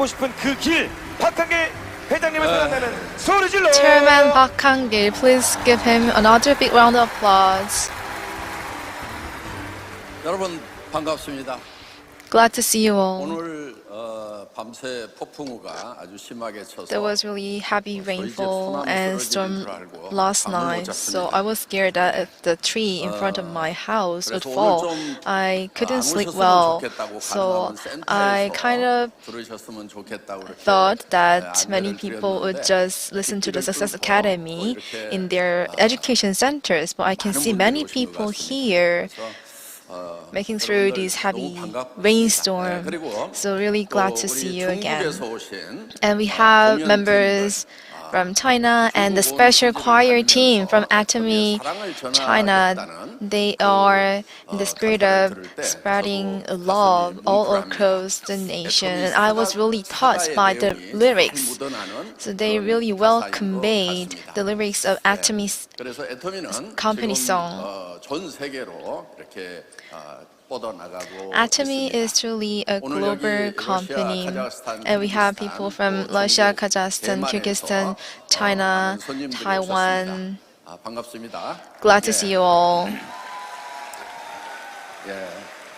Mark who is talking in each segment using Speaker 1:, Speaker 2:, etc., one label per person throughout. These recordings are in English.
Speaker 1: 걷고 싶은 그 길, 박한길 회장님을 생각나는 소리 질러!
Speaker 2: Chairman Park Han-gill, please give him another big round of applause.
Speaker 3: 여러분 반갑습니다.
Speaker 2: Glad to see you all.
Speaker 3: 오늘 밤새 폭풍우가 아주 심하게 쳐서
Speaker 2: There was really heavy rainfall and storm last night, so I was scared that if the tree in front of my house would fall, I couldn't sleep well. So I kind of
Speaker 3: 들으셨으면 좋겠다고 그렇게
Speaker 2: thought that many people would just listen to the Success Academy in their education centers, but I can see many people here making through these heavy rainstorm. So really glad to see you again. And we have members from China and the special choir team from Atomy China. They are in the spirit of spreading love all across the nation. And I was really touched by the lyrics. So they really well conveyed the lyrics of Atomy's
Speaker 3: 그래서 애터미는
Speaker 2: company
Speaker 3: 지금
Speaker 2: song.
Speaker 3: 전 세계로 이렇게 뻗어나가고
Speaker 2: Atomy
Speaker 3: 있습니다.
Speaker 2: is truly a
Speaker 3: 오늘
Speaker 2: global
Speaker 3: 여기
Speaker 2: company,
Speaker 3: 러시아,
Speaker 2: and we have
Speaker 3: 카자흐스탄,
Speaker 2: people
Speaker 3: 키르기스탄,
Speaker 2: from
Speaker 3: 또
Speaker 2: Russia,
Speaker 3: 중국,
Speaker 2: Kazakhstan,
Speaker 3: 대만에서
Speaker 2: Kyrgyzstan, China,
Speaker 3: 많은 손님들이
Speaker 2: Taiwan.
Speaker 3: 오셨습니다. 반갑습니다.
Speaker 2: Glad to see you all.
Speaker 3: 예,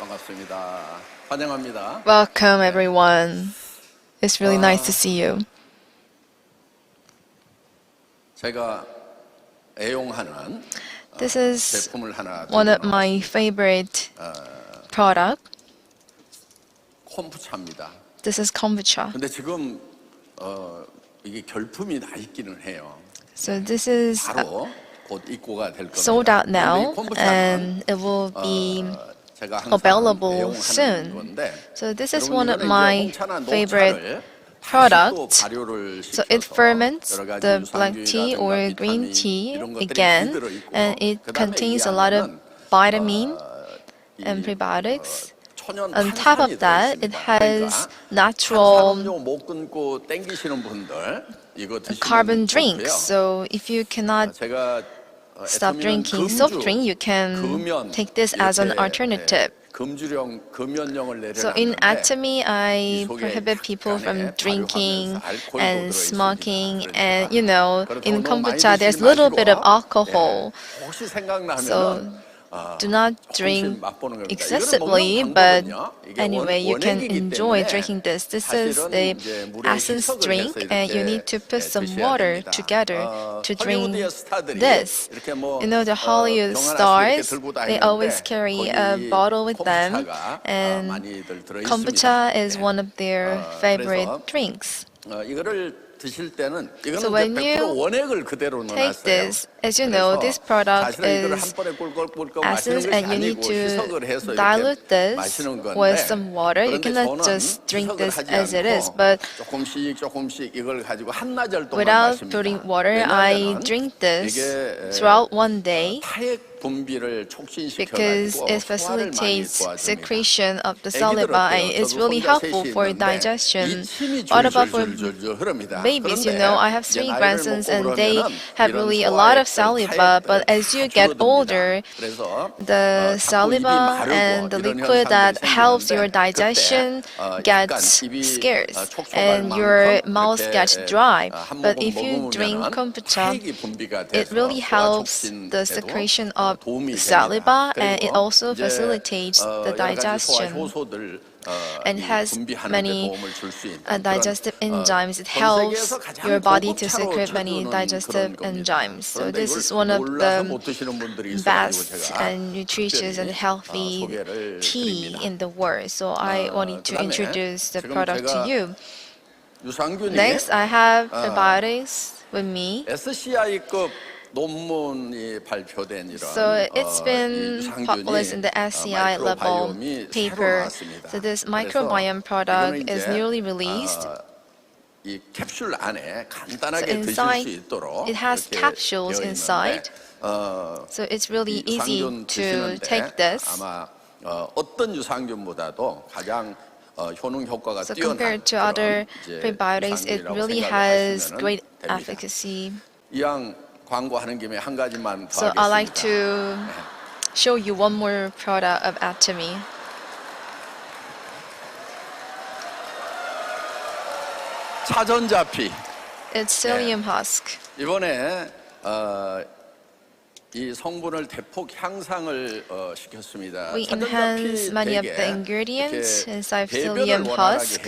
Speaker 3: 반갑습니다. 환영합니다.
Speaker 2: Welcome, everyone. It's really nice to see you.
Speaker 3: 제가 애용하는
Speaker 2: This is
Speaker 3: 제품을 하나
Speaker 2: one of
Speaker 3: 드리도록
Speaker 2: my favorite product.
Speaker 3: 콤부차입니다.
Speaker 2: This is kombucha.
Speaker 3: 근데 지금 이게 결품이 나 있기는 해요.
Speaker 2: So this is
Speaker 3: 바로 곧 입고가 될 겁니다.
Speaker 2: sold out now,
Speaker 3: 근데 이 콤부차는
Speaker 2: and it will be
Speaker 3: 제가 항상
Speaker 2: available
Speaker 3: 애용하는
Speaker 2: soon.
Speaker 3: 건데,
Speaker 2: So this is
Speaker 3: 여러분,
Speaker 2: one of
Speaker 3: 이거는
Speaker 2: my
Speaker 3: 이제 홍차나
Speaker 2: favorite
Speaker 3: 녹차를
Speaker 2: product.
Speaker 3: 다시 또 발효를
Speaker 2: So it
Speaker 3: 시켜서
Speaker 2: ferments
Speaker 3: 여러 가지
Speaker 2: the black tea
Speaker 3: 유산균이라든가
Speaker 2: or green
Speaker 3: 비타민
Speaker 2: tea
Speaker 3: 이런 것들이
Speaker 2: again,
Speaker 3: 들어있고,
Speaker 2: and it
Speaker 3: 그다음에
Speaker 2: contains
Speaker 3: 이
Speaker 2: a lot of
Speaker 3: 안에는
Speaker 2: vitamin
Speaker 3: 이
Speaker 2: and prebiotics.
Speaker 3: 천연
Speaker 2: On top of
Speaker 3: 탄산이
Speaker 2: that, it
Speaker 3: 들어있습니다.
Speaker 2: has
Speaker 3: 그러니까
Speaker 2: natural
Speaker 3: 탄산음료 못 끊고 땡기시는 분들 이거 드시면
Speaker 2: carbon
Speaker 3: 좋고요.
Speaker 2: drinks. So if you cannot
Speaker 3: 제가
Speaker 2: stop
Speaker 3: 애터미는
Speaker 2: drinking soft
Speaker 3: 금주,
Speaker 2: drink, you can
Speaker 3: 금연
Speaker 2: take this as an
Speaker 3: 이렇게,
Speaker 2: alternative.
Speaker 3: 금연령을
Speaker 2: So in
Speaker 3: 내려놨는데
Speaker 2: Atomy, I
Speaker 3: 속에
Speaker 2: prohibit people from
Speaker 3: 약간의
Speaker 2: drinking
Speaker 3: 발효하면서 알코올도
Speaker 2: and
Speaker 3: 들어있습니다.
Speaker 2: smoking,
Speaker 3: 그러니까
Speaker 2: and you know,
Speaker 3: 그렇다고
Speaker 2: in
Speaker 3: 너무 많이
Speaker 2: kombucha, there's
Speaker 3: 드시지
Speaker 2: a little bit of
Speaker 3: 마시고,
Speaker 2: alcohol.
Speaker 3: 예, 혹시 생각나면은
Speaker 2: So do not drink
Speaker 3: 맛보는 겁니다.
Speaker 2: excessively,
Speaker 3: 이거는 먹는
Speaker 2: but
Speaker 3: 방법은요, 이게
Speaker 2: anyway, you can
Speaker 3: 원액이기
Speaker 2: enjoy
Speaker 3: 때문에
Speaker 2: drinking this. This is
Speaker 3: 사실은
Speaker 2: the
Speaker 3: 이제 물에
Speaker 2: essence
Speaker 3: 희석을
Speaker 2: drink,
Speaker 3: 해서
Speaker 2: and you
Speaker 3: 이렇게,
Speaker 2: need to put
Speaker 3: 예,
Speaker 2: some
Speaker 3: 드셔야
Speaker 2: water
Speaker 3: 됩니다.
Speaker 2: together to drink
Speaker 3: 헐리우드의 스타들이
Speaker 2: this.
Speaker 3: 이렇게 뭐,
Speaker 2: You know, the Hollywood
Speaker 3: 병 하나씩
Speaker 2: stars,
Speaker 3: 이렇게 들고
Speaker 2: they
Speaker 3: 다니는데
Speaker 2: always carry a
Speaker 3: 거기
Speaker 2: bottle with them,
Speaker 3: 콤부차가
Speaker 2: and
Speaker 3: 많이들 들어있습니다.
Speaker 2: kombucha is one of their favorite
Speaker 3: 그래서
Speaker 2: drinks.
Speaker 3: 이거를 드실 때는
Speaker 2: So
Speaker 3: 이거는
Speaker 2: when
Speaker 3: 이제 100%
Speaker 2: you
Speaker 3: 원액을 그대로
Speaker 2: take
Speaker 3: 넣어놨어요.
Speaker 2: this, as you know, this product
Speaker 3: 사실은 이거를
Speaker 2: is
Speaker 3: 한 번에 꿀꺽꿀꺽
Speaker 2: essence,
Speaker 3: 마시는 것이
Speaker 2: and you need
Speaker 3: 아니고
Speaker 2: to
Speaker 3: 희석을 해서
Speaker 2: dilute
Speaker 3: 이렇게
Speaker 2: this
Speaker 3: 마시는 건데
Speaker 2: with some water. You
Speaker 3: 그런데
Speaker 2: cannot
Speaker 3: 저는
Speaker 2: just drink
Speaker 3: 희석을
Speaker 2: this
Speaker 3: 하지
Speaker 2: as it is,
Speaker 3: 않고
Speaker 2: but
Speaker 3: 조금씩 이걸 가지고 한나절 동안
Speaker 2: without
Speaker 3: 마십니다.
Speaker 2: putting water, I
Speaker 3: 왜냐하면은
Speaker 2: drink this
Speaker 3: 이게
Speaker 2: throughout one day
Speaker 3: 타액 분비를 촉진시켜
Speaker 2: because
Speaker 3: 가지고
Speaker 2: it
Speaker 3: 소화를 많이
Speaker 2: facilitates
Speaker 3: 도와줍니다.
Speaker 2: secretion of the
Speaker 3: 애기들
Speaker 2: saliva,
Speaker 3: 어때요?
Speaker 2: and it's
Speaker 3: 저도
Speaker 2: really
Speaker 3: 혼자
Speaker 2: helpful
Speaker 3: 셋이
Speaker 2: for
Speaker 3: 있는데
Speaker 2: digestion.
Speaker 3: 이 침이
Speaker 2: What about for
Speaker 3: 줄줄줄줄 흐릅니다.
Speaker 2: babies? You
Speaker 3: 그런데
Speaker 2: know, I have
Speaker 3: 이제
Speaker 2: 3
Speaker 3: 나이를
Speaker 2: grandsons,
Speaker 3: 먹고
Speaker 2: and they
Speaker 3: 그러면은
Speaker 2: have
Speaker 3: 이런
Speaker 2: really a lot of
Speaker 3: 소화액들,
Speaker 2: saliva, but
Speaker 3: 타액들
Speaker 2: as you
Speaker 3: 다
Speaker 2: get
Speaker 3: 줄어듭니다.
Speaker 2: older,
Speaker 3: 그래서
Speaker 2: the
Speaker 3: 자꾸 입이
Speaker 2: saliva
Speaker 3: 마르고
Speaker 2: and the
Speaker 3: 이런
Speaker 2: liquid that
Speaker 3: 현상들이
Speaker 2: helps your
Speaker 3: 생기는데
Speaker 2: digestion
Speaker 3: 그때
Speaker 2: gets
Speaker 3: 약간 입이
Speaker 2: scarce,
Speaker 3: 촉촉할
Speaker 2: and
Speaker 3: 만큼
Speaker 2: your mouth
Speaker 3: 이렇게
Speaker 2: gets dry.
Speaker 3: 한
Speaker 2: But
Speaker 3: 모금
Speaker 2: if you drink
Speaker 3: 먹으면은
Speaker 2: kombucha,
Speaker 3: 타액이 분비가
Speaker 2: it
Speaker 3: 돼서
Speaker 2: really
Speaker 3: 소화
Speaker 2: helps
Speaker 3: 촉진에도
Speaker 2: the secretion of
Speaker 3: 도움이
Speaker 2: saliva,
Speaker 3: 됩니다.
Speaker 2: and it
Speaker 3: 그리고
Speaker 2: also
Speaker 3: 이제
Speaker 2: facilitates the
Speaker 3: 여러 가지 소화
Speaker 2: digestion
Speaker 3: 효소들
Speaker 2: and has
Speaker 3: 분비하는 데
Speaker 2: many
Speaker 3: 도움을 줄 수 있는
Speaker 2: digestive
Speaker 3: 그런,
Speaker 2: enzymes. It
Speaker 3: 전
Speaker 2: helps
Speaker 3: 세계에서 가장
Speaker 2: your body to
Speaker 3: 고급차로
Speaker 2: secrete many
Speaker 3: 쳐주는
Speaker 2: digestive
Speaker 3: 그런 겁니다.
Speaker 2: enzymes. So
Speaker 3: 그런데
Speaker 2: this
Speaker 3: 이걸
Speaker 2: is one of
Speaker 3: 몰라서
Speaker 2: the
Speaker 3: 못 드시는 분들이 있어가지고
Speaker 2: best
Speaker 3: 제가
Speaker 2: and nutritious and
Speaker 3: 특별히
Speaker 2: healthy
Speaker 3: 소개를
Speaker 2: tea
Speaker 3: 드립니다.
Speaker 2: in the world. So I wanted to
Speaker 3: 그다음에
Speaker 2: introduce the
Speaker 3: 지금
Speaker 2: product to
Speaker 3: 제가
Speaker 2: you.
Speaker 3: 유산균이
Speaker 2: Next, I have probiotics with me.
Speaker 3: SCI급 논문이 발표된 이런
Speaker 2: So it's
Speaker 3: 이
Speaker 2: been
Speaker 3: 유산균이
Speaker 2: published in the SCI level
Speaker 3: 마이크로바이옴이 새로
Speaker 2: paper.
Speaker 3: 나왔습니다.
Speaker 2: So this
Speaker 3: 그래서
Speaker 2: microbiome
Speaker 3: 이거는
Speaker 2: product is
Speaker 3: 이제,
Speaker 2: newly released.
Speaker 3: 이 캡슐 안에
Speaker 2: So
Speaker 3: 간단하게 드실 수
Speaker 2: inside,
Speaker 3: 있도록
Speaker 2: it has
Speaker 3: 이렇게
Speaker 2: capsules
Speaker 3: 되어
Speaker 2: inside.
Speaker 3: 있는데
Speaker 2: So it's really
Speaker 3: 이
Speaker 2: easy
Speaker 3: 유산균
Speaker 2: to
Speaker 3: 드시는데
Speaker 2: take this.
Speaker 3: 아마 어떤 유산균보다도 가장 효능 효과가
Speaker 2: So
Speaker 3: 뛰어난
Speaker 2: compared to
Speaker 3: 그런
Speaker 2: other
Speaker 3: 이제
Speaker 2: prebiotics, it
Speaker 3: 유산균이라고
Speaker 2: really
Speaker 3: 생각을
Speaker 2: has
Speaker 3: 하시면은
Speaker 2: great
Speaker 3: 됩니다.
Speaker 2: efficacy.
Speaker 3: 이왕 광고하는 김에 한 가지만 더
Speaker 2: So I like
Speaker 3: 하겠습니다.
Speaker 2: to show you one more product of Atomy.
Speaker 3: 차전자피.
Speaker 2: It's psyllium husk.
Speaker 3: 이번에 이 성분을 대폭 향상을 시켰습니다.
Speaker 2: We enhance many of the ingredients inside psyllium husk.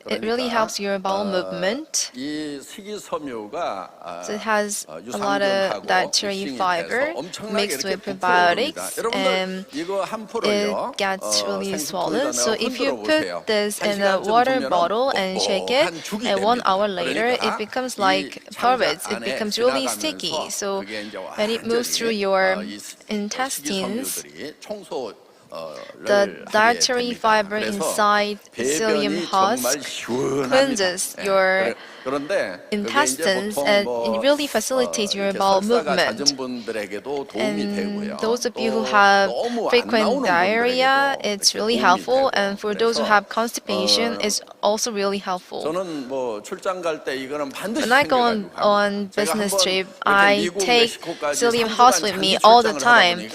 Speaker 2: It really helps your bowel movement.
Speaker 3: 이 식이섬유가
Speaker 2: So it has a lot of dietary fiber mixed with probiotics, and
Speaker 3: 이거 한
Speaker 2: it
Speaker 3: 포를요.
Speaker 2: gets really swollen. So if you put this in a water bottle and shake it, and 1 hour later it becomes like porridge. It becomes really sticky. So when it moves through your intestines, the dietary fiber inside psyllium husk cleanses your intestines, and it really facilitates your bowel movement. And those of you who have frequent diarrhea, it's really helpful. And for those who have constipation, it's also really helpful.
Speaker 3: 저는 뭐 출장 갈 때 이거는 반드시
Speaker 2: When I go on business trip, I take psyllium husk with me all the time.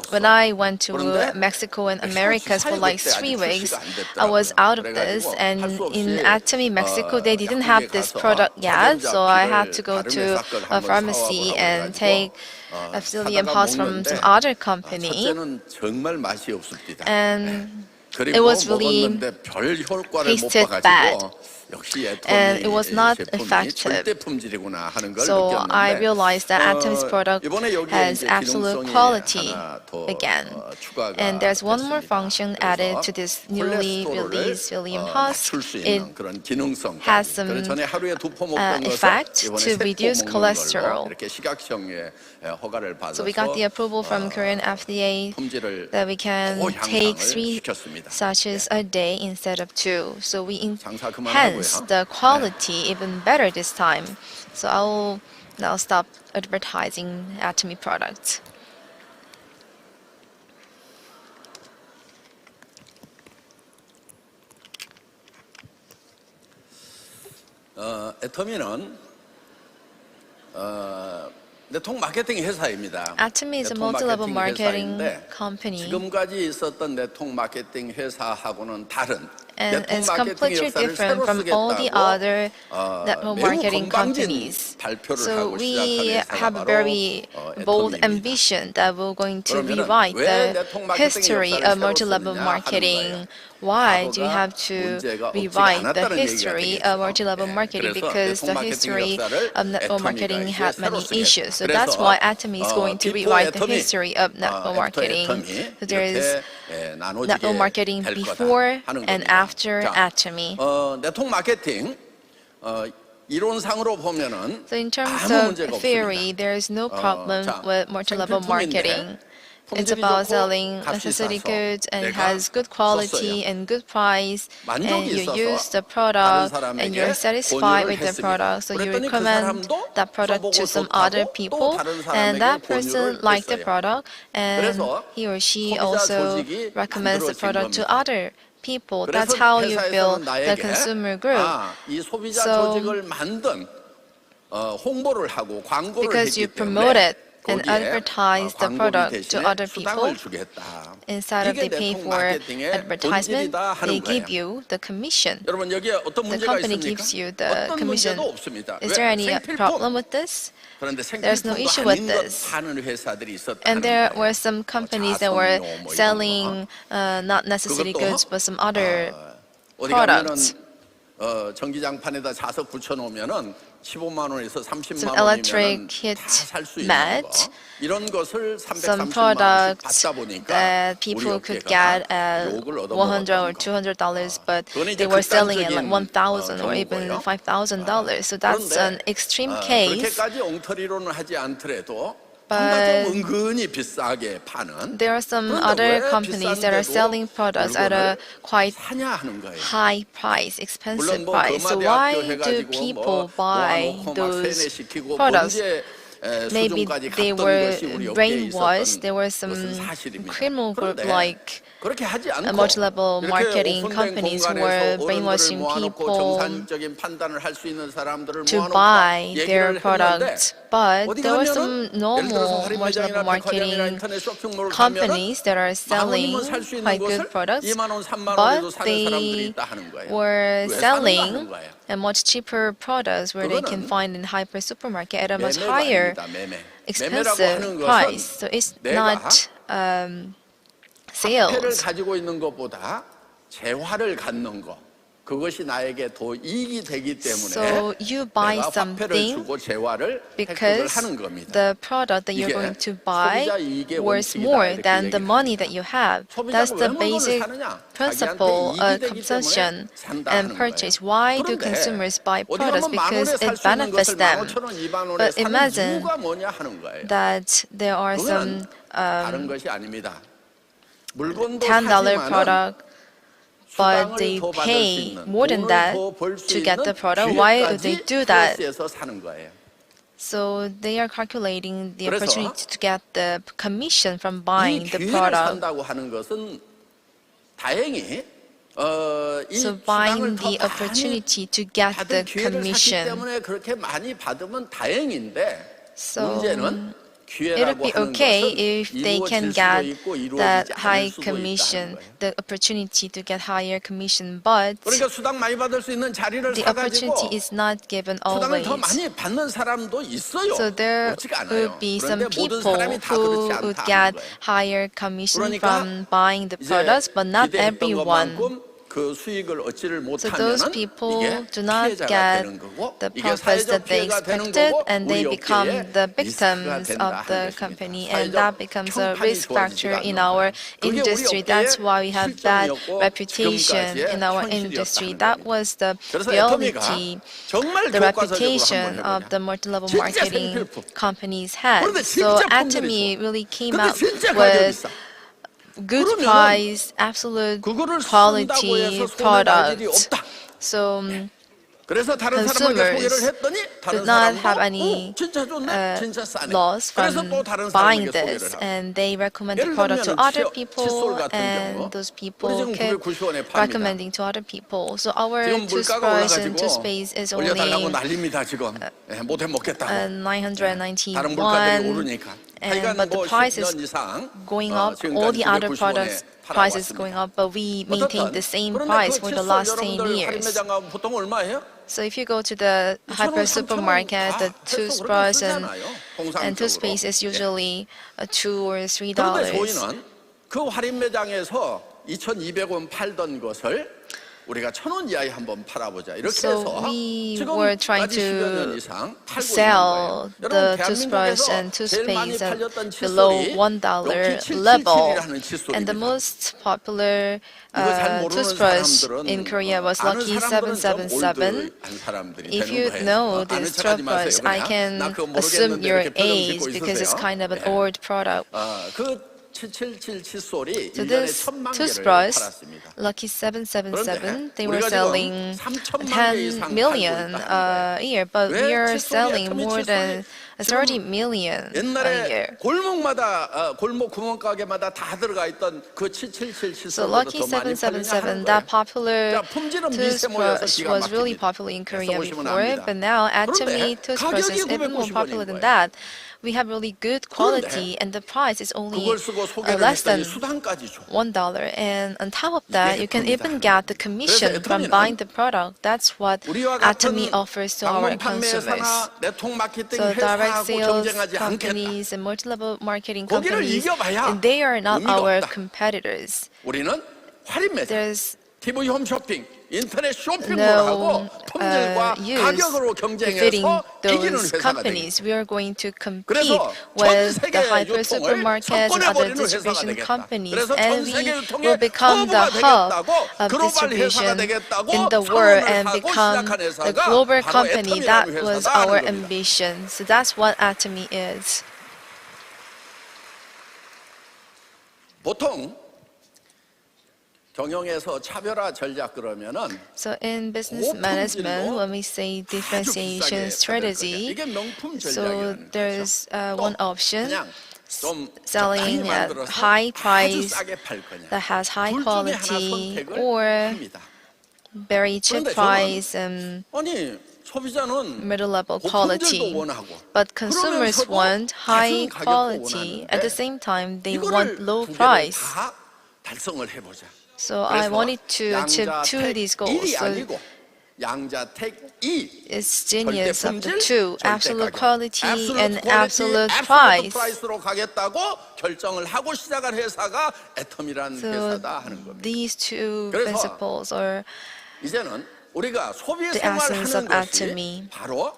Speaker 2: When I went to Mexico and Americas for like 3 weeks, I was out of this, and in Atomy, Mexico, they didn't have this product yet, so I had to go to a pharmacy and take a psyllium husk from some other company. And it was really tasted bad, and it was not effective. So I realized that Atomy's product has absolute quality again. And there's one more function added to this newly released psyllium husk. It has some effect to reduce cholesterol. So we got the approval from Korean FDA that we can take 3 sachets a day instead of 2. So we enhance the quality even better this time. So I'll now stop advertising Atomy products.
Speaker 3: 애터미는 네트워크 마케팅 회사입니다.
Speaker 2: Atomy is a multi-level marketing company.
Speaker 3: 지금까지 있었던 네트워크 마케팅 회사하고는 다른
Speaker 2: And it's completely different from all the other network marketing companies. So we have a very bold ambition that we're going to rewrite the history of multi-level marketing. Why do we have to rewrite the history of multi-level marketing? Because the history of network marketing had many issues. So that's why Atomy is going to rewrite the history of network marketing. So there is network marketing before and after Atomy.
Speaker 3: 네트워크 마케팅 이론상으로 보면은
Speaker 2: So in terms of theory, there is no problem with multi-level marketing. It's about selling necessity goods, and it has good quality and good price, and you use the product and you're satisfied with the product, so you recommend that product to some other people, and that person liked the product, and he or she also recommends the product to other people. That's how you build the consumer group. So because you promote it and advertise the product to other people, instead of they pay for advertisement, they give you the commission. The company gives you the commission. Is there any problem with this? There's no issue with this. And there were some companies that were selling not necessary goods but some other products.
Speaker 3: 전기장판에다 자석 붙여놓으면은 15만 원에서 30만
Speaker 2: Some electric heat mat, some products that people could get at $100 or $200, but they were selling it like $1,000 or even $5,000. So that's an extreme case. But there are some other companies that are selling products at a quite high price, expensive price. So why do people buy those products? Maybe they were brainwashed. There were some criminal group like
Speaker 3: 그렇게 하지 않고
Speaker 2: multi-level
Speaker 3: 이렇게
Speaker 2: marketing
Speaker 3: 오픈된
Speaker 2: companies who
Speaker 3: 공간에서
Speaker 2: were
Speaker 3: 어른들을
Speaker 2: brainwashing
Speaker 3: 모아놓고
Speaker 2: people
Speaker 3: 정상적인 판단을 할 수 있는 사람들을
Speaker 2: to
Speaker 3: 모아놓고
Speaker 2: buy
Speaker 3: 얘기를
Speaker 2: their
Speaker 3: 했는데
Speaker 2: products. But
Speaker 3: 어디
Speaker 2: there were
Speaker 3: 가면은
Speaker 2: some
Speaker 3: 예를 들어서
Speaker 2: normal
Speaker 3: 할인
Speaker 2: multi-level
Speaker 3: 매장이나 백화점이나
Speaker 2: marketing
Speaker 3: 인터넷 쇼핑몰을 가면은
Speaker 2: companies that are selling
Speaker 3: 10,000원이면 살 수 있는
Speaker 2: quite
Speaker 3: 것을
Speaker 2: good products,
Speaker 3: 2만 원, 3만 원에도
Speaker 2: but
Speaker 3: 사는 사람들이
Speaker 2: they
Speaker 3: 있다 하는 거예요.
Speaker 2: were
Speaker 3: 왜 사는가 하는
Speaker 2: selling
Speaker 3: 거예요.
Speaker 2: a much cheaper products where they can
Speaker 3: 그거는
Speaker 2: find in hyper supermarket at a much
Speaker 3: 매매가
Speaker 2: higher
Speaker 3: 아닙니다. 매매. 매매라고
Speaker 2: expensive
Speaker 3: 하는
Speaker 2: price.
Speaker 3: 것은
Speaker 2: So it's
Speaker 3: 내가
Speaker 2: not
Speaker 3: 화폐를
Speaker 2: sales.
Speaker 3: 가지고 있는 것보다 재화를 갖는 것 그것이 나에게 더 이익이 되기 때문에
Speaker 2: So you buy
Speaker 3: 내가 화폐를
Speaker 2: something
Speaker 3: 주고 재화를 획득을
Speaker 2: because
Speaker 3: 하는 겁니다.
Speaker 2: the product that you're
Speaker 3: 이게
Speaker 2: going to buy
Speaker 3: 소비자 이익의
Speaker 2: worth
Speaker 3: 원칙이다,
Speaker 2: more
Speaker 3: 이렇게
Speaker 2: than the
Speaker 3: 얘기를
Speaker 2: money
Speaker 3: 합니다.
Speaker 2: that you have.
Speaker 3: 소비자가
Speaker 2: That's
Speaker 3: 왜
Speaker 2: the
Speaker 3: 물건을
Speaker 2: basic
Speaker 3: 사느냐?
Speaker 2: principle
Speaker 3: 자기한테
Speaker 2: of
Speaker 3: 이익이 되기
Speaker 2: consumption
Speaker 3: 때문에 산다
Speaker 2: and
Speaker 3: 하는
Speaker 2: purchase.
Speaker 3: 거예요.
Speaker 2: Why do
Speaker 3: 그런데
Speaker 2: consumers buy
Speaker 3: 어디
Speaker 2: products?
Speaker 3: 가면 만
Speaker 2: Because
Speaker 3: 원에 살
Speaker 2: it
Speaker 3: 수 있는
Speaker 2: benefits
Speaker 3: 것을
Speaker 2: them.
Speaker 3: 15,000원, 2만 원에
Speaker 2: But
Speaker 3: 사는
Speaker 2: imagine
Speaker 3: 이유가 뭐냐 하는 거예요.
Speaker 2: that there are some
Speaker 3: 그건 다른 것이 아닙니다. 물건도
Speaker 2: $10
Speaker 3: 사지만은
Speaker 2: product, but
Speaker 3: 수당을
Speaker 2: they
Speaker 3: 더 받을 수
Speaker 2: pay
Speaker 3: 있는,
Speaker 2: more than
Speaker 3: 돈을
Speaker 2: that
Speaker 3: 더 벌 수
Speaker 2: to get
Speaker 3: 있는
Speaker 2: the product. Why would they
Speaker 3: 기회까지
Speaker 2: do that?
Speaker 3: 플러스해서 사는 거예요.
Speaker 2: So they are calculating the
Speaker 3: 그래서
Speaker 2: opportunity to get the commission from
Speaker 3: 이
Speaker 2: buying the
Speaker 3: 기회를
Speaker 2: product.
Speaker 3: 산다고 하는 것은 다행히 이
Speaker 2: So
Speaker 3: 수당을
Speaker 2: buying
Speaker 3: 더
Speaker 2: the
Speaker 3: 많이
Speaker 2: opportunity to get the
Speaker 3: 받을 기회를 샀기
Speaker 2: commission.
Speaker 3: 때문에 그렇게 많이 받으면 다행인데
Speaker 2: So
Speaker 3: 문제는
Speaker 2: it would
Speaker 3: 기회라고
Speaker 2: be
Speaker 3: 하는
Speaker 2: okay
Speaker 3: 것은
Speaker 2: if they can
Speaker 3: 이루어질
Speaker 2: get
Speaker 3: 수도 있고
Speaker 2: that
Speaker 3: 이루어지지
Speaker 2: high
Speaker 3: 않을 수도 있다는
Speaker 2: commission,
Speaker 3: 거예요.
Speaker 2: the opportunity to get higher commission, but
Speaker 3: 그러니까 수당 많이 받을 수 있는 자리를
Speaker 2: the
Speaker 3: 사가지고
Speaker 2: opportunity is not given
Speaker 3: 수당을
Speaker 2: always.
Speaker 3: 더 많이 받는 사람도 있어요.
Speaker 2: So there
Speaker 3: 그렇지가 않아요.
Speaker 2: would be some
Speaker 3: 그런데 모든
Speaker 2: people
Speaker 3: 사람이 다
Speaker 2: who
Speaker 3: 그렇지
Speaker 2: would
Speaker 3: 않다
Speaker 2: get
Speaker 3: 하는 거예요.
Speaker 2: higher commission
Speaker 3: 그러니까
Speaker 2: from buying the
Speaker 3: 이제
Speaker 2: products, but not
Speaker 3: 기대했던
Speaker 2: everyone.
Speaker 3: 것만큼 그 수익을 얻지를
Speaker 2: So those
Speaker 3: 못하면은
Speaker 2: people
Speaker 3: 이게
Speaker 2: do not
Speaker 3: 피해자가
Speaker 2: get
Speaker 3: 되는 거고
Speaker 2: the
Speaker 3: 이게
Speaker 2: profits that
Speaker 3: 사회적
Speaker 2: they
Speaker 3: 피해가 되는
Speaker 2: expected,
Speaker 3: 거고
Speaker 2: and they
Speaker 3: 우리
Speaker 2: become
Speaker 3: 업계에
Speaker 2: the
Speaker 3: 리스크가
Speaker 2: victims
Speaker 3: 된다
Speaker 2: of
Speaker 3: 하는
Speaker 2: the
Speaker 3: 것입니다.
Speaker 2: company, and that
Speaker 3: 사회적
Speaker 2: becomes a
Speaker 3: 평판이
Speaker 2: risk
Speaker 3: 좋아지지가
Speaker 2: factor in
Speaker 3: 않는
Speaker 2: our
Speaker 3: 거예요. 그게 우리
Speaker 2: industry. That's
Speaker 3: 업계의
Speaker 2: why we have bad
Speaker 3: 실정이었고
Speaker 2: reputation
Speaker 3: 지금까지의
Speaker 2: in our
Speaker 3: 현실이었다는
Speaker 2: industry.
Speaker 3: 겁니다.
Speaker 2: That was the
Speaker 3: 그래서
Speaker 2: reality,
Speaker 3: 정말
Speaker 2: the
Speaker 3: 교과서적으로
Speaker 2: reputation
Speaker 3: 한번
Speaker 2: of
Speaker 3: 해보냐.
Speaker 2: the multi-level
Speaker 3: 진짜
Speaker 2: marketing
Speaker 3: 생필품.
Speaker 2: companies had.
Speaker 3: 그런데
Speaker 2: So
Speaker 3: 진짜 품질이
Speaker 2: Atomy
Speaker 3: 좋아.
Speaker 2: really came
Speaker 3: 근데
Speaker 2: out
Speaker 3: 진짜 가격이
Speaker 2: with
Speaker 3: 싸.
Speaker 2: good
Speaker 3: 그러면
Speaker 2: price, absolute
Speaker 3: 그거를 쓴다고
Speaker 2: quality
Speaker 3: 해서 손해 날 일이
Speaker 2: product.
Speaker 3: 없다.
Speaker 2: So
Speaker 3: 그래서 다른 사람에게 소개를 했더니 다른
Speaker 2: did not
Speaker 3: 사람도
Speaker 2: have any
Speaker 3: 진짜 좋네, 진짜 싸네.
Speaker 2: loss
Speaker 3: 그래서
Speaker 2: from
Speaker 3: 또 다른
Speaker 2: buying
Speaker 3: 사람에게
Speaker 2: this,
Speaker 3: 소개를 하고.
Speaker 2: and they recommend the
Speaker 3: 예를
Speaker 2: product to
Speaker 3: 들면은
Speaker 2: other
Speaker 3: 칫솔
Speaker 2: people,
Speaker 3: 같은 경우
Speaker 2: and those
Speaker 3: 우리
Speaker 2: people
Speaker 3: 지금
Speaker 2: kept
Speaker 3: 990원에 팝니다.
Speaker 2: recommending to other people. So our
Speaker 3: 지금 물가가
Speaker 2: toothbrush and
Speaker 3: 올라가지고
Speaker 2: toothpaste is
Speaker 3: 올려달라고
Speaker 2: only
Speaker 3: 난립니다 지금. 못해 먹겠다고. 다른
Speaker 2: 991,
Speaker 3: 물가들이 오르니까.
Speaker 2: but the price is
Speaker 3: 10년 이상
Speaker 2: going up. All the other products prices going up, but we maintain the same price for the last 10
Speaker 3: 여러분들
Speaker 2: years.
Speaker 3: 할인매장 가면 보통 얼마예요?
Speaker 2: So if you go to the hyper supermarket, the toothbrush and toothpaste is usually $2 or $3.
Speaker 3: 그런데 저희는 그 할인 매장에서 2,200원 팔던 것을 우리가 1,000원 이하에 한번 팔아보자 이렇게
Speaker 2: So
Speaker 3: 해서
Speaker 2: we were trying
Speaker 3: 지금까지 10여 년
Speaker 2: to
Speaker 3: 이상 팔고
Speaker 2: sell
Speaker 3: 있는 거예요.
Speaker 2: the
Speaker 3: 여러분
Speaker 2: toothbrush
Speaker 3: 대한민국에서
Speaker 2: and
Speaker 3: 제일 많이
Speaker 2: toothpaste at
Speaker 3: 팔렸던
Speaker 2: below
Speaker 3: 칫솔이
Speaker 2: $1 level,
Speaker 3: 럭키777이라는
Speaker 2: and the
Speaker 3: 칫솔입니다.
Speaker 2: most popular
Speaker 3: 이거 잘 모르는
Speaker 2: toothbrush
Speaker 3: 사람들은
Speaker 2: in Korea was
Speaker 3: 아는
Speaker 2: Lucky
Speaker 3: 사람들은 좀
Speaker 2: 777.
Speaker 3: 올드한 사람들이
Speaker 2: If
Speaker 3: 되는
Speaker 2: you
Speaker 3: 거예요.
Speaker 2: know
Speaker 3: 아는
Speaker 2: this
Speaker 3: 척하지 마세요.
Speaker 2: toothbrush, I
Speaker 3: 그냥.
Speaker 2: can
Speaker 3: 나 그거
Speaker 2: assume
Speaker 3: 모르겠는데
Speaker 2: your
Speaker 3: 이렇게 표정
Speaker 2: age
Speaker 3: 짓고
Speaker 2: because it's
Speaker 3: 있으세요.
Speaker 2: kind of an
Speaker 3: 예.
Speaker 2: old product.
Speaker 3: 그 777 칫솔이
Speaker 2: So
Speaker 3: 1년에
Speaker 2: this
Speaker 3: 1,000만 개를
Speaker 2: toothbrush,
Speaker 3: 팔았습니다.
Speaker 2: Lucky 777, they were
Speaker 3: 우리가 지금
Speaker 2: selling
Speaker 3: 3,000만 개
Speaker 2: 10
Speaker 3: 이상
Speaker 2: million
Speaker 3: 팔고 있다는
Speaker 2: a year, but
Speaker 3: 왜
Speaker 2: we are
Speaker 3: 칫솔이
Speaker 2: selling
Speaker 3: 애터미
Speaker 2: more than
Speaker 3: 칫솔이
Speaker 2: 30 million a
Speaker 3: 옛날에
Speaker 2: year.
Speaker 3: 골목마다 골목 구멍가게마다 다 들어가 있던 그 777
Speaker 2: So
Speaker 3: 칫솔보다
Speaker 2: Lucky
Speaker 3: 더 많이 팔리냐
Speaker 2: 777,
Speaker 3: 하는
Speaker 2: that
Speaker 3: 거예요.
Speaker 2: popular
Speaker 3: 자, 품질은 미세모여서
Speaker 2: toothbrush
Speaker 3: 기가
Speaker 2: was really
Speaker 3: 막힙니다.
Speaker 2: popular in Korea
Speaker 3: 써보시면
Speaker 2: before,
Speaker 3: 압니다.
Speaker 2: but now Atomy
Speaker 3: 그런데
Speaker 2: toothbrush is
Speaker 3: 가격이
Speaker 2: even more
Speaker 3: 990
Speaker 2: popular
Speaker 3: 원인
Speaker 2: than
Speaker 3: 거예요.
Speaker 2: that. We have really good quality, and the price is only
Speaker 3: 그걸 쓰고 소개를
Speaker 2: less than
Speaker 3: 했더니 수당까지 줘.
Speaker 2: $1, and on top of that, you can
Speaker 3: 애터미다.
Speaker 2: even get the commission from
Speaker 3: 애터미는
Speaker 2: buying the product. That's what
Speaker 3: 우리와 같은
Speaker 2: Atomy offers to our
Speaker 3: 방문
Speaker 2: consumers.
Speaker 3: 판매사나 네트워크 마케팅
Speaker 2: So direct
Speaker 3: 회사하고
Speaker 2: sales
Speaker 3: 경쟁하지 않겠다.
Speaker 2: companies and multi-level marketing
Speaker 3: 거기를
Speaker 2: companies,
Speaker 3: 이겨봐야
Speaker 2: and they are not
Speaker 3: 의미가
Speaker 2: our
Speaker 3: 없다.
Speaker 2: competitors.
Speaker 3: 우리는 할인 매장,
Speaker 2: There's
Speaker 3: TV 홈쇼핑, 인터넷 쇼핑몰
Speaker 2: no
Speaker 3: 하고 품질과
Speaker 2: use
Speaker 3: 가격으로
Speaker 2: defeating
Speaker 3: 경쟁해서 이기는
Speaker 2: those
Speaker 3: 회사가
Speaker 2: companies.
Speaker 3: 되겠다.
Speaker 2: We are going to compete
Speaker 3: 그래서 전
Speaker 2: with
Speaker 3: 세계
Speaker 2: the hyper
Speaker 3: 유통을
Speaker 2: supermarkets and other
Speaker 3: 석권해버리는
Speaker 2: distribution
Speaker 3: 회사가 되겠다.
Speaker 2: companies,
Speaker 3: 그래서 전
Speaker 2: and we
Speaker 3: 세계 유통의
Speaker 2: will become the
Speaker 3: 허브가
Speaker 2: hub
Speaker 3: 되겠다고
Speaker 2: of
Speaker 3: 글로벌 회사가
Speaker 2: distribution
Speaker 3: 되겠다고
Speaker 2: in the world
Speaker 3: 선언을
Speaker 2: and
Speaker 3: 하고
Speaker 2: become
Speaker 3: 시작한
Speaker 2: the
Speaker 3: 회사가
Speaker 2: global
Speaker 3: 바로
Speaker 2: company. That
Speaker 3: 애터미라는
Speaker 2: was
Speaker 3: 회사다
Speaker 2: our
Speaker 3: 하는 겁니다.
Speaker 2: ambition. So that's what Atomy is.
Speaker 3: 보통 경영에서 차별화 전략 그러면은
Speaker 2: So in business management, when we say differentiation strategy,
Speaker 3: 이게 명품
Speaker 2: so
Speaker 3: 전략이라는 거죠.
Speaker 2: there's one option.
Speaker 3: 그냥
Speaker 2: selling at high price that has high quality or very cheap price and
Speaker 3: 아니 소비자는
Speaker 2: middle level
Speaker 3: 고품질도
Speaker 2: quality.
Speaker 3: 원하고
Speaker 2: But consumers
Speaker 3: 그러면서도
Speaker 2: want high
Speaker 3: 낮은 가격도
Speaker 2: quality. At the
Speaker 3: 원하는데
Speaker 2: same time, they
Speaker 3: 이거를
Speaker 2: want low
Speaker 3: 두 개를
Speaker 2: price.
Speaker 3: 다 달성을 해보자.
Speaker 2: So I wanted to achieve two of
Speaker 3: 양자택
Speaker 2: these goals.
Speaker 3: 1이
Speaker 2: So
Speaker 3: 아니고 양자택 2.
Speaker 2: it's genius of the
Speaker 3: 절대
Speaker 2: two,
Speaker 3: 품질,
Speaker 2: absolute
Speaker 3: 절대 가격.
Speaker 2: quality and
Speaker 3: absolute
Speaker 2: absolute
Speaker 3: quality,
Speaker 2: price.
Speaker 3: absolute price로 가겠다고 결정을 하고 시작한 회사가 애텀이라는
Speaker 2: So
Speaker 3: 회사다 하는 겁니다.
Speaker 2: these two
Speaker 3: 그래서
Speaker 2: principles are
Speaker 3: 이제는 우리가 소비
Speaker 2: the essence
Speaker 3: 생활하는
Speaker 2: of
Speaker 3: 것이
Speaker 2: Atomy.
Speaker 3: 바로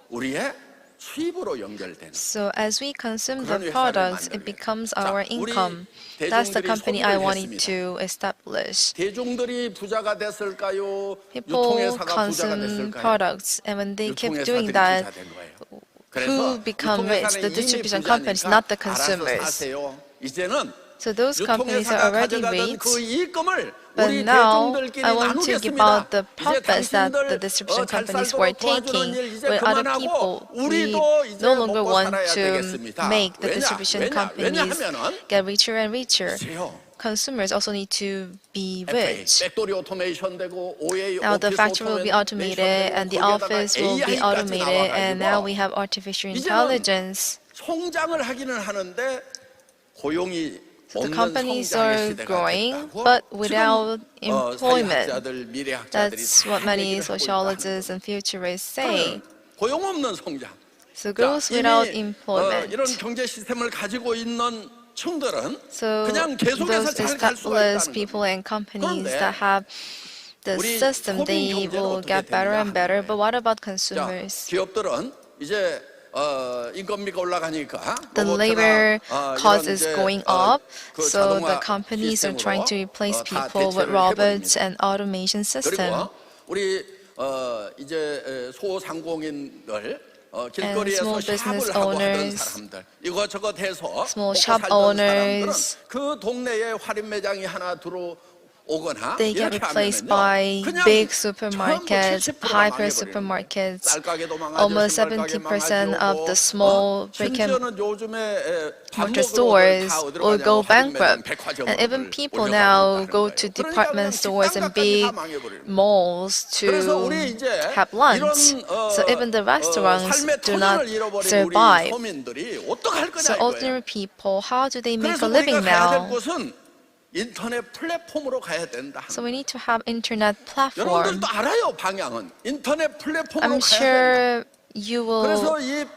Speaker 3: 우리의 수입으로 연결되는.
Speaker 2: So as we consume the
Speaker 3: 그런 회사를
Speaker 2: products, it
Speaker 3: 만들게.
Speaker 2: becomes
Speaker 3: 자,
Speaker 2: our
Speaker 3: 우리
Speaker 2: income. That's the
Speaker 3: 대중들이
Speaker 2: company I
Speaker 3: 소비를
Speaker 2: wanted
Speaker 3: 했습니다.
Speaker 2: to establish.
Speaker 3: 대중들이 부자가 됐을까요?
Speaker 2: People
Speaker 3: 유통회사가 부자가
Speaker 2: consume
Speaker 3: 됐을까요?
Speaker 2: products, and when they keep
Speaker 3: 유통회사들이
Speaker 2: doing
Speaker 3: 부자
Speaker 2: that,
Speaker 3: 된 거예요.
Speaker 2: who
Speaker 3: 그래서
Speaker 2: become rich? The
Speaker 3: 유통회사는
Speaker 2: distribution
Speaker 3: 이미
Speaker 2: companies,
Speaker 3: 부자니까
Speaker 2: not the
Speaker 3: 알아서
Speaker 2: consumers.
Speaker 3: 사세요. 이제는
Speaker 2: So those companies are
Speaker 3: 유통회사가
Speaker 2: already
Speaker 3: 가져가던
Speaker 2: rich.
Speaker 3: 그 이익금을
Speaker 2: But
Speaker 3: 우리
Speaker 2: now,
Speaker 3: 대중들끼리
Speaker 2: I want to give
Speaker 3: 나누겠습니다.
Speaker 2: out the
Speaker 3: 이제
Speaker 2: profits that
Speaker 3: 당신들
Speaker 2: the distribution
Speaker 3: 잘
Speaker 2: companies
Speaker 3: 살도록
Speaker 2: were
Speaker 3: 도와주는
Speaker 2: taking
Speaker 3: 일 이제
Speaker 2: with other
Speaker 3: 그만하고
Speaker 2: people. We
Speaker 3: 우리도 이제
Speaker 2: no longer
Speaker 3: 먹고
Speaker 2: want
Speaker 3: 살아야
Speaker 2: to
Speaker 3: 되겠습니다.
Speaker 2: make the
Speaker 3: 왜냐?
Speaker 2: distribution
Speaker 3: 왜냐?
Speaker 2: companies
Speaker 3: 왜냐하면은
Speaker 2: get richer and richer.
Speaker 3: 보세요.
Speaker 2: Consumers also need to be
Speaker 3: FA,
Speaker 2: rich.
Speaker 3: 팩토리 오토메이션 되고 OA
Speaker 2: Now the
Speaker 3: 오피스
Speaker 2: factory will be automated
Speaker 3: 오토메이션
Speaker 2: and the
Speaker 3: 되고
Speaker 2: office will be
Speaker 3: AI까지
Speaker 2: automated, and now
Speaker 3: 나와가지고
Speaker 2: we have artificial
Speaker 3: 이제는
Speaker 2: intelligence.
Speaker 3: 성장을 하기는 하는데 고용이
Speaker 2: So the
Speaker 3: 없는
Speaker 2: companies
Speaker 3: 성장의
Speaker 2: are
Speaker 3: 시대가
Speaker 2: growing,
Speaker 3: 됐다고
Speaker 2: but
Speaker 3: 지금
Speaker 2: without employment.
Speaker 3: 사회학자들, 미래학자들이
Speaker 2: That's
Speaker 3: 다
Speaker 2: what many
Speaker 3: 얘기를 하고 있다는
Speaker 2: sociologists and futurists say.
Speaker 3: 고용 없는 성장.
Speaker 2: So growth without employment.
Speaker 3: 이런 경제 시스템을 가지고 있는 층들은
Speaker 2: So
Speaker 3: 그냥 계속해서
Speaker 2: those
Speaker 3: 잘 갈 수가
Speaker 2: established
Speaker 3: 있다는
Speaker 2: people and companies
Speaker 3: 그런데
Speaker 2: that have the
Speaker 3: 우리
Speaker 2: system, they
Speaker 3: 소비 경제는
Speaker 2: will
Speaker 3: 어떻게
Speaker 2: get better
Speaker 3: 되느냐
Speaker 2: and better.
Speaker 3: 하는
Speaker 2: But what about
Speaker 3: 자,
Speaker 2: consumers?
Speaker 3: 기업들은 이제 인건비가 올라가니까
Speaker 2: The
Speaker 3: 로봇이나,
Speaker 2: labor cost
Speaker 3: 이런
Speaker 2: is
Speaker 3: 이제,
Speaker 2: going up,
Speaker 3: 그
Speaker 2: so
Speaker 3: 자동화
Speaker 2: the companies are trying to
Speaker 3: 시스템으로,
Speaker 2: replace
Speaker 3: 다
Speaker 2: people with
Speaker 3: 대체를
Speaker 2: robots
Speaker 3: 해버립니다.
Speaker 2: and automation system.
Speaker 3: 그리고 우리 이제 소상공인들 길거리에서
Speaker 2: small business
Speaker 3: 샵을 하고 하던
Speaker 2: owners,
Speaker 3: 사람들 이것저것 해서
Speaker 2: small
Speaker 3: 먹고
Speaker 2: shop
Speaker 3: 살던
Speaker 2: owners,
Speaker 3: 사람들은 그 동네에 할인 매장이 하나 들어오거나
Speaker 2: they get
Speaker 3: 이렇게
Speaker 2: replaced
Speaker 3: 하면은요,
Speaker 2: by
Speaker 3: 그냥
Speaker 2: big
Speaker 3: 전부
Speaker 2: supermarkets,
Speaker 3: 70%가
Speaker 2: hyper
Speaker 3: 망해버리는
Speaker 2: supermarkets.
Speaker 3: 거예요. 쌀가게도 망하죠,
Speaker 2: Almost
Speaker 3: 신발가게
Speaker 2: 70%
Speaker 3: 망하죠,
Speaker 2: of the small brick and
Speaker 3: 심지어는 요즘에 밥
Speaker 2: mortar
Speaker 3: 먹으러
Speaker 2: stores
Speaker 3: 다 어디로
Speaker 2: will go
Speaker 3: 가냐고 할인 매장,
Speaker 2: bankrupt.
Speaker 3: 백화점을
Speaker 2: And even people
Speaker 3: 올려가고
Speaker 2: now
Speaker 3: 있다는
Speaker 2: go
Speaker 3: 거예요.
Speaker 2: to
Speaker 3: 그러니까
Speaker 2: department
Speaker 3: 그냥
Speaker 2: stores and
Speaker 3: 식당가까지
Speaker 2: big
Speaker 3: 다 망해버리는 거예요.
Speaker 2: malls
Speaker 3: 그래서
Speaker 2: to
Speaker 3: 우리 이제
Speaker 2: have lunch.
Speaker 3: 이런
Speaker 2: So even the restaurants
Speaker 3: 삶의
Speaker 2: do not
Speaker 3: 토전을 잃어버린
Speaker 2: survive.
Speaker 3: 우리 서민들이 어떡할 거냐
Speaker 2: So
Speaker 3: 이거예요.
Speaker 2: ordinary people, how do they make
Speaker 3: 그래서
Speaker 2: a living
Speaker 3: 우리가 가야 될
Speaker 2: now?
Speaker 3: 곳은 인터넷 플랫폼으로 가야 된다.
Speaker 2: So we need to have internet platform.
Speaker 3: 여러분들도 알아요 방향은 인터넷 플랫폼으로
Speaker 2: I'm
Speaker 3: 가야 된다.
Speaker 2: sure you
Speaker 3: 그래서
Speaker 2: will.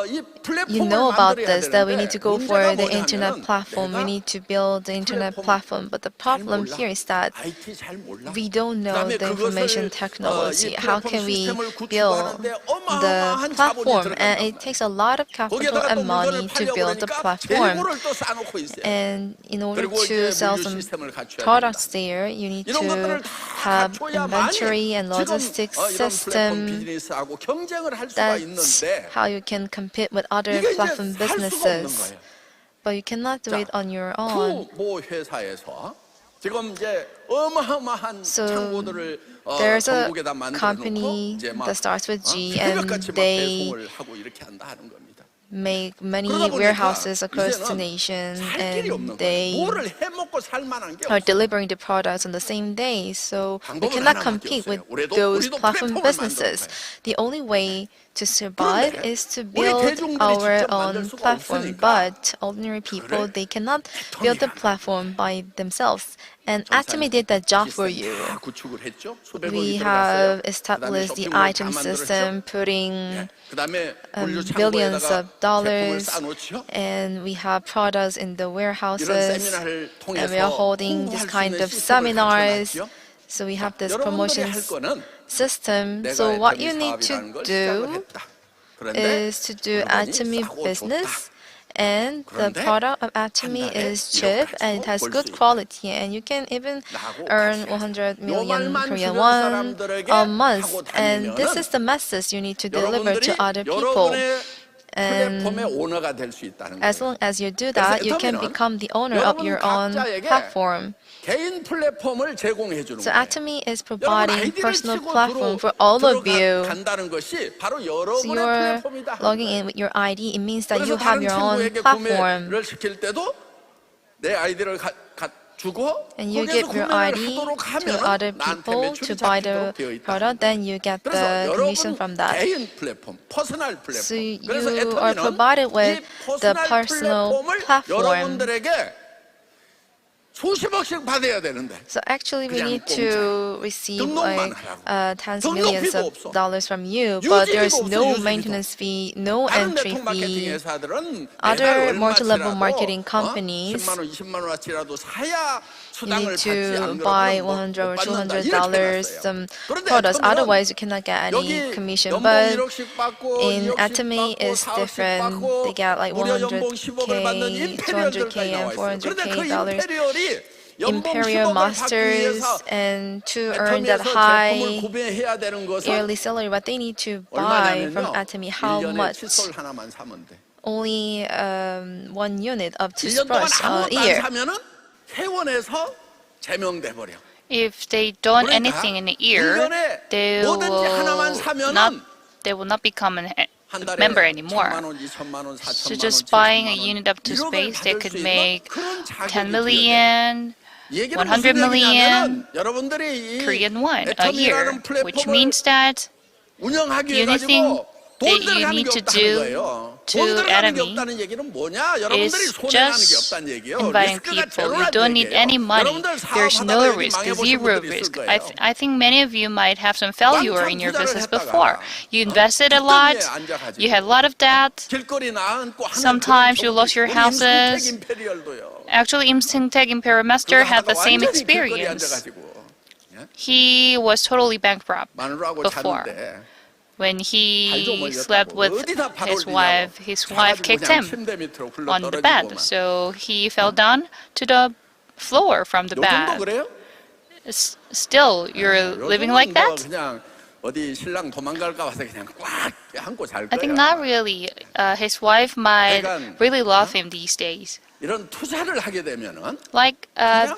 Speaker 3: 이 플랫폼을
Speaker 2: You know about
Speaker 3: 만들어야
Speaker 2: this, that we
Speaker 3: 되는데
Speaker 2: need to go
Speaker 3: 문제가
Speaker 2: for the
Speaker 3: 뭐냐면은
Speaker 2: internet platform. We
Speaker 3: 내가
Speaker 2: need to build the internet
Speaker 3: 플랫폼
Speaker 2: platform. But the problem
Speaker 3: 잘 몰라.
Speaker 2: here is that
Speaker 3: IT 잘 몰라.
Speaker 2: we don't know
Speaker 3: 그다음에
Speaker 2: the information
Speaker 3: 그것을,
Speaker 2: technology.
Speaker 3: 이
Speaker 2: How
Speaker 3: 플랫폼
Speaker 2: can we
Speaker 3: 시스템을 구축하는데
Speaker 2: build the
Speaker 3: 어마어마한 자본이
Speaker 2: platform? And
Speaker 3: 들어간단
Speaker 2: it takes a lot of capital
Speaker 3: 거기에다가 또
Speaker 2: and money
Speaker 3: 물건을
Speaker 2: to
Speaker 3: 팔려고
Speaker 2: build the
Speaker 3: 그러니까
Speaker 2: platform.
Speaker 3: 재고를 또 쌓아놓고 있어요.
Speaker 2: And in order
Speaker 3: 그리고
Speaker 2: to
Speaker 3: 이제
Speaker 2: sell
Speaker 3: 물류
Speaker 2: some
Speaker 3: 시스템을 갖춰야
Speaker 2: products
Speaker 3: 된다.
Speaker 2: there, you need
Speaker 3: 이런
Speaker 2: to
Speaker 3: 것들을 다
Speaker 2: have
Speaker 3: 갖춰야만이
Speaker 2: inventory and
Speaker 3: 지금
Speaker 2: logistics
Speaker 3: 이런 플랫폼
Speaker 2: system.
Speaker 3: 비즈니스하고 경쟁을 할 수가
Speaker 2: That's
Speaker 3: 있는데
Speaker 2: how you can compete with other
Speaker 3: 이게 이제
Speaker 2: platform
Speaker 3: 할 수가 없는
Speaker 2: businesses.
Speaker 3: 거예요.
Speaker 2: But you cannot do
Speaker 3: 자,
Speaker 2: it on your own.
Speaker 3: 모 회사에서 지금 이제 어마어마한
Speaker 2: So
Speaker 3: 창고들을
Speaker 2: there's a
Speaker 3: 전국에다 만들어 놓고
Speaker 2: company
Speaker 3: 이제 막
Speaker 2: that starts with G, and
Speaker 3: 새벽같이 막
Speaker 2: they
Speaker 3: 배송을 하고 이렇게 한다 하는 겁니다.
Speaker 2: make many
Speaker 3: 그러다 보니까
Speaker 2: warehouses across the
Speaker 3: 이제는
Speaker 2: nation,
Speaker 3: 살 길이
Speaker 2: and
Speaker 3: 없는 거예요.
Speaker 2: they
Speaker 3: 뭐를 해 먹고 살 만한 게
Speaker 2: are
Speaker 3: 없어요.
Speaker 2: delivering the products on the same day. So we
Speaker 3: 방법은
Speaker 2: cannot
Speaker 3: 하나밖에
Speaker 2: compete with
Speaker 3: 없어요.
Speaker 2: those
Speaker 3: 우리도
Speaker 2: platform
Speaker 3: 플랫폼을
Speaker 2: businesses.
Speaker 3: 만드는
Speaker 2: The only way to survive
Speaker 3: 그런데
Speaker 2: is to
Speaker 3: 우리
Speaker 2: build
Speaker 3: 대중들이
Speaker 2: our
Speaker 3: 직접 만들
Speaker 2: own
Speaker 3: 수가
Speaker 2: platform.
Speaker 3: 없으니까
Speaker 2: But ordinary people, they cannot build the platform by themselves. And Atomy did that job for you.
Speaker 3: 다 구축을 했죠. 수백억이
Speaker 2: We
Speaker 3: 들어갔어요.
Speaker 2: have established the
Speaker 3: 그다음에
Speaker 2: item
Speaker 3: 쇼핑몰 다 만들었죠.
Speaker 2: system, putting
Speaker 3: 그다음에 물류
Speaker 2: billions
Speaker 3: 창고에다가
Speaker 2: of
Speaker 3: 제품을
Speaker 2: dollars,
Speaker 3: 쌓아놓죠.
Speaker 2: and we have products in the
Speaker 3: 이런
Speaker 2: warehouses,
Speaker 3: 세미나를
Speaker 2: and we are
Speaker 3: 통해서
Speaker 2: holding this
Speaker 3: 홍보할 수
Speaker 2: kind
Speaker 3: 있는
Speaker 2: of
Speaker 3: 시스템을
Speaker 2: seminars.
Speaker 3: 갖춰놨죠.
Speaker 2: So we have this
Speaker 3: 여러분들이
Speaker 2: promotion
Speaker 3: 할 거는
Speaker 2: system.
Speaker 3: 내가
Speaker 2: So what
Speaker 3: 애터미
Speaker 2: you need to
Speaker 3: 사업이라는 걸 시작을
Speaker 2: do
Speaker 3: 했다. 그런데
Speaker 2: is to do
Speaker 3: 물건이
Speaker 2: Atomy
Speaker 3: 싸고
Speaker 2: business.
Speaker 3: 좋다.
Speaker 2: And the
Speaker 3: 그런데
Speaker 2: product of Atomy
Speaker 3: 한 달에
Speaker 2: is cheap and it has
Speaker 3: 벌
Speaker 2: good
Speaker 3: 수 있다.
Speaker 2: quality, and you can even
Speaker 3: 라고
Speaker 2: earn
Speaker 3: 가르쳐요.
Speaker 2: 100 million
Speaker 3: 말만
Speaker 2: Korean
Speaker 3: 주변
Speaker 2: won
Speaker 3: 사람들에게
Speaker 2: a month.
Speaker 3: 하고
Speaker 2: And this
Speaker 3: 다니면은
Speaker 2: is the message you need to deliver
Speaker 3: 여러분들이
Speaker 2: to other people.
Speaker 3: 여러분의 플랫폼의 오너가 될 수 있다는
Speaker 2: As
Speaker 3: 거예요.
Speaker 2: long as you do that, you can become the owner of your own platform.
Speaker 3: 개인 플랫폼을 제공해 주는
Speaker 2: So
Speaker 3: 거예요.
Speaker 2: Atomy is
Speaker 3: 여러분
Speaker 2: providing
Speaker 3: 아이디를
Speaker 2: personal
Speaker 3: 치고
Speaker 2: platform for all of you.
Speaker 3: 간다는 것이 바로
Speaker 2: So
Speaker 3: 여러분의
Speaker 2: you're
Speaker 3: 플랫폼이다.
Speaker 2: logging in with your ID. It means that you
Speaker 3: 그래서
Speaker 2: have
Speaker 3: 다른
Speaker 2: your own
Speaker 3: 친구에게
Speaker 2: platform.
Speaker 3: 구매를 시킬 때도 내 아이디를 주고
Speaker 2: And you
Speaker 3: 거기에서
Speaker 2: give your
Speaker 3: 구매를
Speaker 2: ID
Speaker 3: 하도록
Speaker 2: to
Speaker 3: 하면
Speaker 2: other
Speaker 3: 나한테
Speaker 2: people
Speaker 3: 매출이
Speaker 2: to buy the
Speaker 3: 잡히도록 되어 있다.
Speaker 2: product, then you get
Speaker 3: 그래서
Speaker 2: the commission
Speaker 3: 여러분
Speaker 2: from that.
Speaker 3: 개인 플랫폼, 퍼스널 플랫폼.
Speaker 2: So
Speaker 3: 그래서
Speaker 2: you are
Speaker 3: 애터미는
Speaker 2: provided with
Speaker 3: 이
Speaker 2: the
Speaker 3: 퍼스널
Speaker 2: personal
Speaker 3: 플랫폼을
Speaker 2: platform.
Speaker 3: 여러분들에게 수십억씩 받아야 되는데
Speaker 2: So actually, we
Speaker 3: 그냥
Speaker 2: need to receive
Speaker 3: 등록만
Speaker 2: like
Speaker 3: 하라고.
Speaker 2: tens of millions
Speaker 3: 등록비도
Speaker 2: of
Speaker 3: 없어.
Speaker 2: dollars from you, but there's
Speaker 3: 유지비도 없어,
Speaker 2: no
Speaker 3: 유지비도.
Speaker 2: maintenance fee, no
Speaker 3: 다른
Speaker 2: entry
Speaker 3: 네트워크 마케팅
Speaker 2: fee.
Speaker 3: 회사들은
Speaker 2: Other
Speaker 3: 매달
Speaker 2: multi-level
Speaker 3: 얼마치라도
Speaker 2: marketing companies,
Speaker 3: 10만 원, 20만 원어치라도 사야
Speaker 2: you
Speaker 3: 수당을
Speaker 2: need
Speaker 3: 받지
Speaker 2: to
Speaker 3: 안
Speaker 2: buy
Speaker 3: 그러면
Speaker 2: $100 or
Speaker 3: 못 받는다 이렇게
Speaker 2: $200
Speaker 3: 해놨어요.
Speaker 2: some
Speaker 3: 그런데
Speaker 2: products.
Speaker 3: 애터미는
Speaker 2: Otherwise, you cannot get any
Speaker 3: 여기
Speaker 2: commission.
Speaker 3: 연봉
Speaker 2: But
Speaker 3: 1억씩 받고
Speaker 2: in
Speaker 3: 2억씩
Speaker 2: Atomy
Speaker 3: 받고
Speaker 2: is
Speaker 3: 4억씩
Speaker 2: different.
Speaker 3: 받고
Speaker 2: They get like
Speaker 3: 무려 연봉 10억을 받는
Speaker 2: 100K,
Speaker 3: 임페리얼들까지
Speaker 2: 200K,
Speaker 3: 나와
Speaker 2: and
Speaker 3: 있어요. 그런데 그
Speaker 2: 400K dollars.
Speaker 3: 임페리얼이 연봉
Speaker 2: Imperial
Speaker 3: 10억을 받기
Speaker 2: masters,
Speaker 3: 위해서
Speaker 2: and to earn that
Speaker 3: 애터미에서
Speaker 2: high
Speaker 3: 제품을 구매해야 되는 것은
Speaker 2: yearly salary, what they need to buy from
Speaker 3: 얼마냐면요.
Speaker 2: Atomy, how
Speaker 3: 1년에
Speaker 2: much?
Speaker 3: 칫솔 하나만 사면 돼.
Speaker 2: Only one unit of
Speaker 3: 1년 동안
Speaker 2: toothbrush a
Speaker 3: 아무것도 안
Speaker 2: year.
Speaker 3: 사면은 회원에서 제명돼 버려.
Speaker 4: If they don't
Speaker 3: 그러니까
Speaker 4: anything in a year,
Speaker 3: 1년에
Speaker 4: they
Speaker 3: 뭐든지 하나만
Speaker 4: will not become a
Speaker 3: 한 달에
Speaker 4: member anymore.
Speaker 3: 1,000만 원, 2천만 원, 4천만
Speaker 4: So
Speaker 3: 원,
Speaker 4: just buying a
Speaker 3: 7천만 원,
Speaker 4: unit of
Speaker 3: 1억을
Speaker 4: toothpaste, they
Speaker 3: 받을
Speaker 4: could
Speaker 3: 수 있는
Speaker 4: make
Speaker 3: 그런
Speaker 4: 10
Speaker 3: 자격이
Speaker 4: million,
Speaker 3: 얘기는
Speaker 4: 100
Speaker 3: 무슨
Speaker 4: million
Speaker 3: 얘기냐면은 여러분들이 이
Speaker 4: Korean won a year,
Speaker 3: 애터미라는
Speaker 4: which
Speaker 3: 플랫폼을
Speaker 4: means that
Speaker 3: 운영하기
Speaker 4: the only thing
Speaker 3: 위해서 돈
Speaker 4: that you
Speaker 3: 들어가는
Speaker 4: need
Speaker 3: 게
Speaker 4: to
Speaker 3: 없다는
Speaker 4: do
Speaker 3: 거예요.
Speaker 4: to
Speaker 3: 돈 들어가는 게
Speaker 4: Atomy
Speaker 3: 없다는 얘기는 뭐냐? 여러분들이
Speaker 4: is
Speaker 3: 손해나는 게
Speaker 4: just
Speaker 3: 없다는 얘기예요.
Speaker 4: inviting
Speaker 3: 리스크가
Speaker 4: people. You
Speaker 3: 제로라는
Speaker 4: don't need
Speaker 3: 얘기예요.
Speaker 4: any money.
Speaker 3: 여러분들
Speaker 4: There's
Speaker 3: 사업하다가
Speaker 4: no
Speaker 3: 여기
Speaker 4: risk,
Speaker 3: 망해보신
Speaker 4: zero
Speaker 3: 분들이 있을
Speaker 4: risk.
Speaker 3: 거예요.
Speaker 4: I think many of you might have some failure
Speaker 3: 왕창
Speaker 4: in your
Speaker 3: 투자를
Speaker 4: business
Speaker 3: 했다가,
Speaker 4: before. You invested a lot,
Speaker 3: 앉아가지고
Speaker 4: you had a lot of debt.
Speaker 3: 길거리 나앉고 하는
Speaker 4: Sometimes you
Speaker 3: 그런
Speaker 4: lost your
Speaker 3: 우리
Speaker 4: houses.
Speaker 3: 임승택 임페리얼도요.
Speaker 4: Actually, 임승택 Imperial Master
Speaker 3: 그거
Speaker 4: had the
Speaker 3: 하다가
Speaker 4: same
Speaker 3: 완전히 길거리
Speaker 4: experience.
Speaker 3: 앉아가지고
Speaker 4: He was totally bankrupt
Speaker 3: 마누라하고
Speaker 4: before.
Speaker 3: 자는데
Speaker 4: When he
Speaker 3: 발도
Speaker 4: slept
Speaker 3: 멀렸다고
Speaker 4: with
Speaker 3: 어디다 발
Speaker 4: his
Speaker 3: 올리냐고
Speaker 4: wife, his wife
Speaker 3: 사가지고
Speaker 4: kicked
Speaker 3: 그냥
Speaker 4: him
Speaker 3: 침대 밑으로 굴러
Speaker 4: on the bed.
Speaker 3: 떨어지고만.
Speaker 4: So he fell down to the floor from the
Speaker 3: 요즘도
Speaker 4: bed.
Speaker 3: 그래요?
Speaker 4: Still, you're living like
Speaker 3: 요즘은 뭐
Speaker 4: that?
Speaker 3: 그냥 어디 신랑 도망갈까 봐서 그냥 꽉 안고 잘
Speaker 4: I think
Speaker 3: 거야.
Speaker 4: not really. His wife might
Speaker 3: 그러니까,
Speaker 4: really love him these days.
Speaker 3: 이런 투자를 하게 되면은
Speaker 4: Like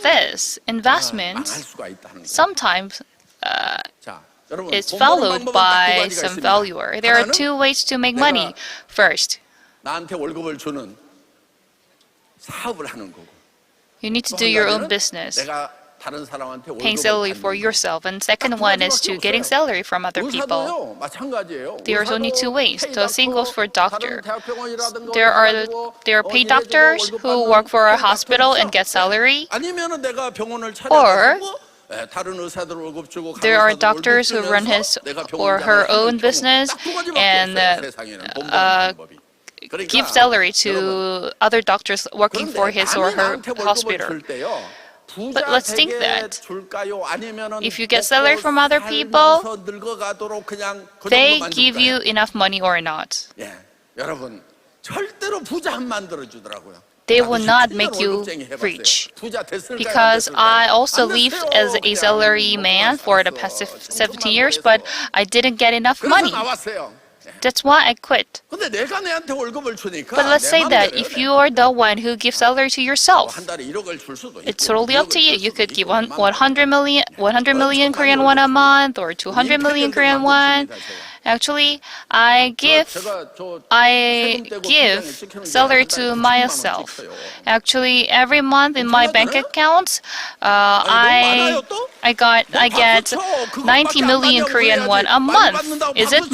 Speaker 4: this,
Speaker 3: 망할
Speaker 4: investment
Speaker 3: 수가 있다는 거예요.
Speaker 4: sometimes
Speaker 3: 자, 여러분
Speaker 4: is
Speaker 3: 돈 버는
Speaker 4: followed
Speaker 3: 방법은 딱 두
Speaker 4: by
Speaker 3: 가지가
Speaker 4: some
Speaker 3: 있습니다.
Speaker 4: failure. There are
Speaker 3: 하나는
Speaker 4: two ways to make money. First,
Speaker 3: 나한테 월급을 주는 사업을 하는 거고.
Speaker 4: you need to
Speaker 3: 또
Speaker 4: do
Speaker 3: 한
Speaker 4: your own
Speaker 3: 가지는
Speaker 4: business,
Speaker 3: 내가 다른 사람한테
Speaker 4: paying
Speaker 3: 월급을
Speaker 4: salary
Speaker 3: 받는
Speaker 4: for
Speaker 3: 거.
Speaker 4: yourself. And second one is to getting salary from other people.
Speaker 3: 의사도요 마찬가지예요.
Speaker 4: There's only two ways. The same goes for doctor.
Speaker 3: 다른 대학병원이라든가
Speaker 4: There are
Speaker 3: 어디
Speaker 4: paid
Speaker 3: 해주고
Speaker 4: doctors
Speaker 3: 월급
Speaker 4: who
Speaker 3: 받는
Speaker 4: work for a
Speaker 3: 그런
Speaker 4: hospital
Speaker 3: 닥터
Speaker 4: and get salary.
Speaker 3: 아니면은 내가 병원을
Speaker 4: Or
Speaker 3: 차려가지고 다른 의사들 월급 주고
Speaker 4: there are
Speaker 3: 간호사들
Speaker 4: doctors who
Speaker 3: 월급
Speaker 4: run
Speaker 3: 주면서
Speaker 4: his
Speaker 3: 내가 병원
Speaker 4: or her
Speaker 3: 운영을 하는
Speaker 4: own
Speaker 3: 경우.
Speaker 4: business
Speaker 3: 딱두 가지밖에
Speaker 4: and
Speaker 3: 없어요, 세상에는 돈 버는 방법이. 그러니까
Speaker 4: give salary to
Speaker 3: 여러분,
Speaker 4: other doctors working for
Speaker 3: 그런데
Speaker 4: his or
Speaker 3: 남이
Speaker 4: her
Speaker 3: 나한테 월급을
Speaker 4: hospital.
Speaker 3: 줄 때요,
Speaker 4: But let's think
Speaker 3: 부자에게
Speaker 4: that
Speaker 3: 줄까요? 아니면은
Speaker 4: if you get salary from other people,
Speaker 3: 살면서 늙어가도록 그냥 그
Speaker 4: they
Speaker 3: 정도만
Speaker 4: give you
Speaker 3: 줄까요?
Speaker 4: enough money or not.
Speaker 3: 예, 여러분 절대로 부자 안 만들어 주더라고요.
Speaker 4: They will not make you rich.
Speaker 3: 부자 됐을까요?
Speaker 4: Because I also lived as a
Speaker 3: 그냥
Speaker 4: salary man for the past 17 years, but I didn't get enough
Speaker 3: 그래서
Speaker 4: money.
Speaker 3: 나왔어요.
Speaker 4: That's why I quit.
Speaker 3: 근데 내가 내한테 월급을 주니까
Speaker 4: But let's
Speaker 3: 내
Speaker 4: say that
Speaker 3: 맘대로요,
Speaker 4: if
Speaker 3: 내.
Speaker 4: you are the one who gives salary to yourself,
Speaker 3: 한 달에 1억을 줄 수도 있고
Speaker 4: it's totally up to you.
Speaker 3: 2억을
Speaker 4: You
Speaker 3: 줄
Speaker 4: could
Speaker 3: 수도
Speaker 4: give
Speaker 3: 있고,
Speaker 4: 100 million Korean won a month or 200 million Korean won. Actually, I give salary to myself. Actually, every month in my bank account, I get 90 million Korean won a month. Is it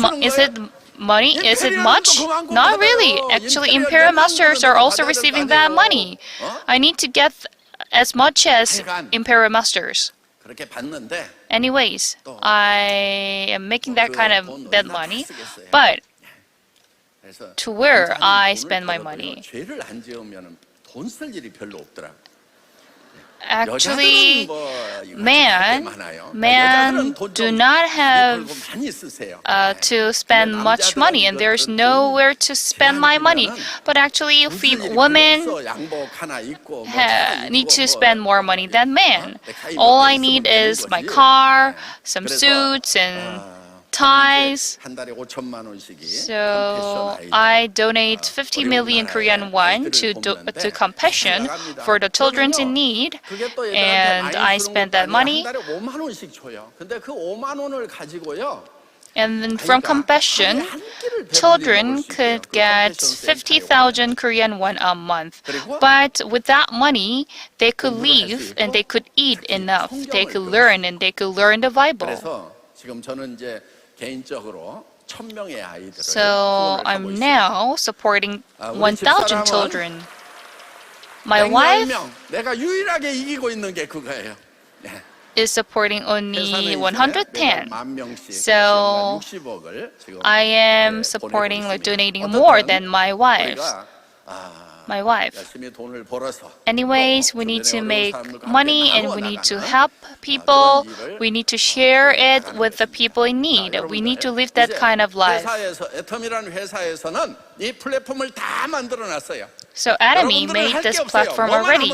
Speaker 4: money? Is it much? Not really. Actually, Imperial Masters are also receiving that money. I need to get as much as Imperial Masters.
Speaker 3: 그렇게 받는데
Speaker 4: Anyways, I am making that kind of that money, but
Speaker 3: 그래서
Speaker 4: to where
Speaker 3: 인간은
Speaker 4: I
Speaker 3: 돈을
Speaker 4: spend my
Speaker 3: 벌어도요,
Speaker 4: money.
Speaker 3: 죄를 안 지으면 돈 쓸 일이 별로 없더라.
Speaker 4: Actually,
Speaker 3: 여자들은 뭐 이거
Speaker 4: man
Speaker 3: 많아요.
Speaker 4: men
Speaker 3: 여자들은 돈
Speaker 4: do
Speaker 3: 좀
Speaker 4: not
Speaker 3: 벌고
Speaker 4: have
Speaker 3: 많이 쓰세요.
Speaker 4: to spend much money, and there's nowhere to spend my money. But actually, if women
Speaker 3: 양복 하나 입고
Speaker 4: need to spend more money than men. All I need is my car, some suits, and ties.
Speaker 3: 한 달에 5천만 원씩이
Speaker 4: So I donate 50 million Korean won to compassion for the children in need, and I spend that money.
Speaker 3: 한 달에 5만 원씩 줘요. 근데 그 5만 원을 가지고요.
Speaker 4: And then from compassion, children could get 50,000 Korean won a month. But with that money, they could live and they could eat enough. They could learn and they could learn the Bible.
Speaker 3: 그래서 지금 저는 이제 개인적으로 1,000명의 아이들을
Speaker 4: So
Speaker 3: 후원을 하고
Speaker 4: I'm
Speaker 3: 있습니다.
Speaker 4: now supporting
Speaker 3: 우리
Speaker 4: 1,000
Speaker 3: 집사람은
Speaker 4: children. My wife
Speaker 3: 110명, 내가 유일하게 이기고 있는 게 그거예요. 네.
Speaker 4: is supporting only
Speaker 3: 회사는
Speaker 4: 110.
Speaker 3: 매달 10,000명씩
Speaker 4: So
Speaker 3: 60억을 지금
Speaker 4: I am
Speaker 3: 보내고
Speaker 4: supporting, like
Speaker 3: 있습니다.
Speaker 4: donating more
Speaker 3: 어쨌든
Speaker 4: than my wife.
Speaker 3: 우리가 열심히 돈을 벌어서
Speaker 4: Anyways, we need to make money and we need to help people. We need to share it with the people in need. We need to live that kind of life.
Speaker 3: 회사에서 애텀이라는 회사에서는 이 플랫폼을 다 만들어 놨어요.
Speaker 4: So Atomy made this platform already.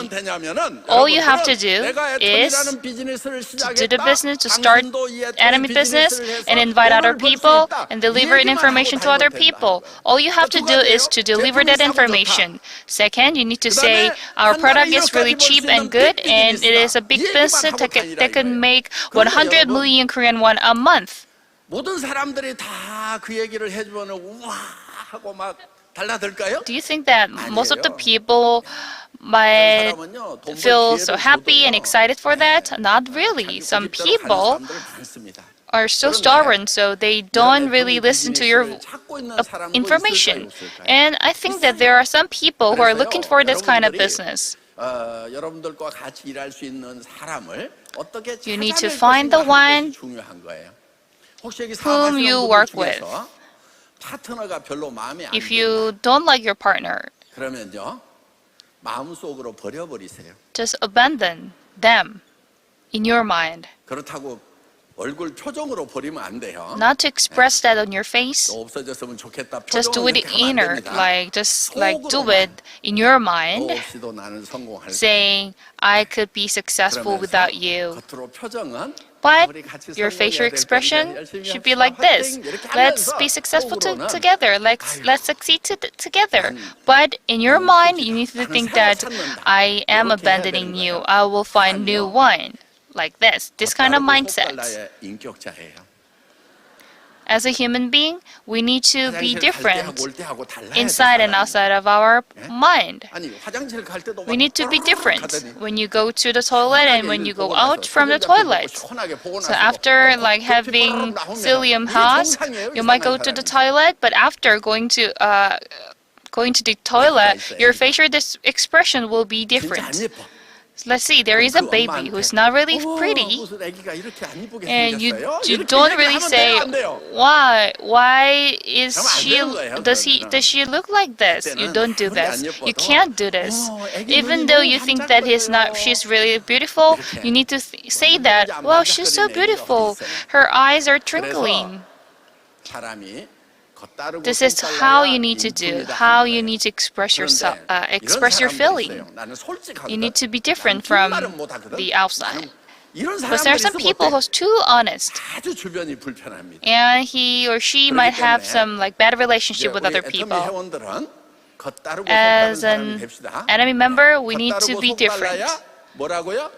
Speaker 4: All you have to do is to do the business, to start Atomy business, and invite other people and deliver information to other people. All you have to do is to deliver that information. Second, you need to say our product is really cheap and good, and it is a big business that can make 100 million Korean won a month.
Speaker 3: 모든 사람들이 다 그 얘기를 해주면 우와 하고 막 달라들까요?
Speaker 4: Do you think that most of the people might feel so happy and excited for that? Not really. Some people are so stubborn, so they don't really listen to your information. And I think that there are some people who are looking for this kind of business.
Speaker 3: 여러분들과 같이 일할 수 있는 사람을 어떻게
Speaker 4: You need to
Speaker 3: 찾아낼
Speaker 4: find the
Speaker 3: 것인가 하는
Speaker 4: one
Speaker 3: 것이 중요한 거예요. 혹시 여기
Speaker 4: whom
Speaker 3: 사업하시는
Speaker 4: you
Speaker 3: 분들
Speaker 4: work with.
Speaker 3: 중에서 파트너가 별로 마음에 안
Speaker 4: If
Speaker 3: 든다.
Speaker 4: you don't like your partner,
Speaker 3: 그러면요 마음속으로 버려버리세요.
Speaker 4: just abandon them in your mind.
Speaker 3: 그렇다고 얼굴 표정으로 버리면 안 돼요.
Speaker 4: Not to express that on your face.
Speaker 3: 또 없어졌으면 좋겠다.
Speaker 4: Just do
Speaker 3: 표정은
Speaker 4: it
Speaker 3: 그렇게 하면 안
Speaker 4: inner,
Speaker 3: 됩니다.
Speaker 4: like just like do it in your mind,
Speaker 3: 너 없이도 나는 성공할 거야.
Speaker 4: saying, I could be successful
Speaker 3: 그러면서
Speaker 4: without you.
Speaker 3: 겉으로 표정은
Speaker 4: But
Speaker 3: 우리 같이
Speaker 4: your facial
Speaker 3: 성공해야 될
Speaker 4: expression
Speaker 3: 텐데 열심히
Speaker 4: should be
Speaker 3: 합시다.
Speaker 4: like this.
Speaker 3: 화이팅! 이렇게
Speaker 4: Let's
Speaker 3: 하면서
Speaker 4: be successful
Speaker 3: 속으로는
Speaker 4: together. Let's succeed together. But in your mind, you need to think that I am abandoning you. I will find new one. Like this kind of mindset.
Speaker 3: 달라의 인격자예요.
Speaker 4: As a human being, we need to be
Speaker 3: 화장실 갈
Speaker 4: different
Speaker 3: 때하고 올 때하고 달라야
Speaker 4: inside and
Speaker 3: 돼,
Speaker 4: outside of our mind.
Speaker 3: 아니 화장실 갈 때도
Speaker 4: We need to be different
Speaker 3: 가더니
Speaker 4: when you go to the toilet and when you go out from the toilet. So
Speaker 3: So
Speaker 4: after like having psyllium house, you might go to the toilet, but after going to the toilet, your facial expression will be different. Let's see, there is a baby who's not really pretty, and you don't really say, why is does she look like this? You don't do this. You can't do this. Even though you think that she's really beautiful, you need to say that, well, she's so beautiful. Her eyes are twinkling. This is how you need to do, how you need to express yourself, express your feeling. You need to be different from the outside. But there are some people who's too honest,
Speaker 3: 아주 주변이 불편합니다.
Speaker 4: and he or she might have some like bad relationship with other people. As an enemy member, we need to be different,
Speaker 3: 뭐라고요?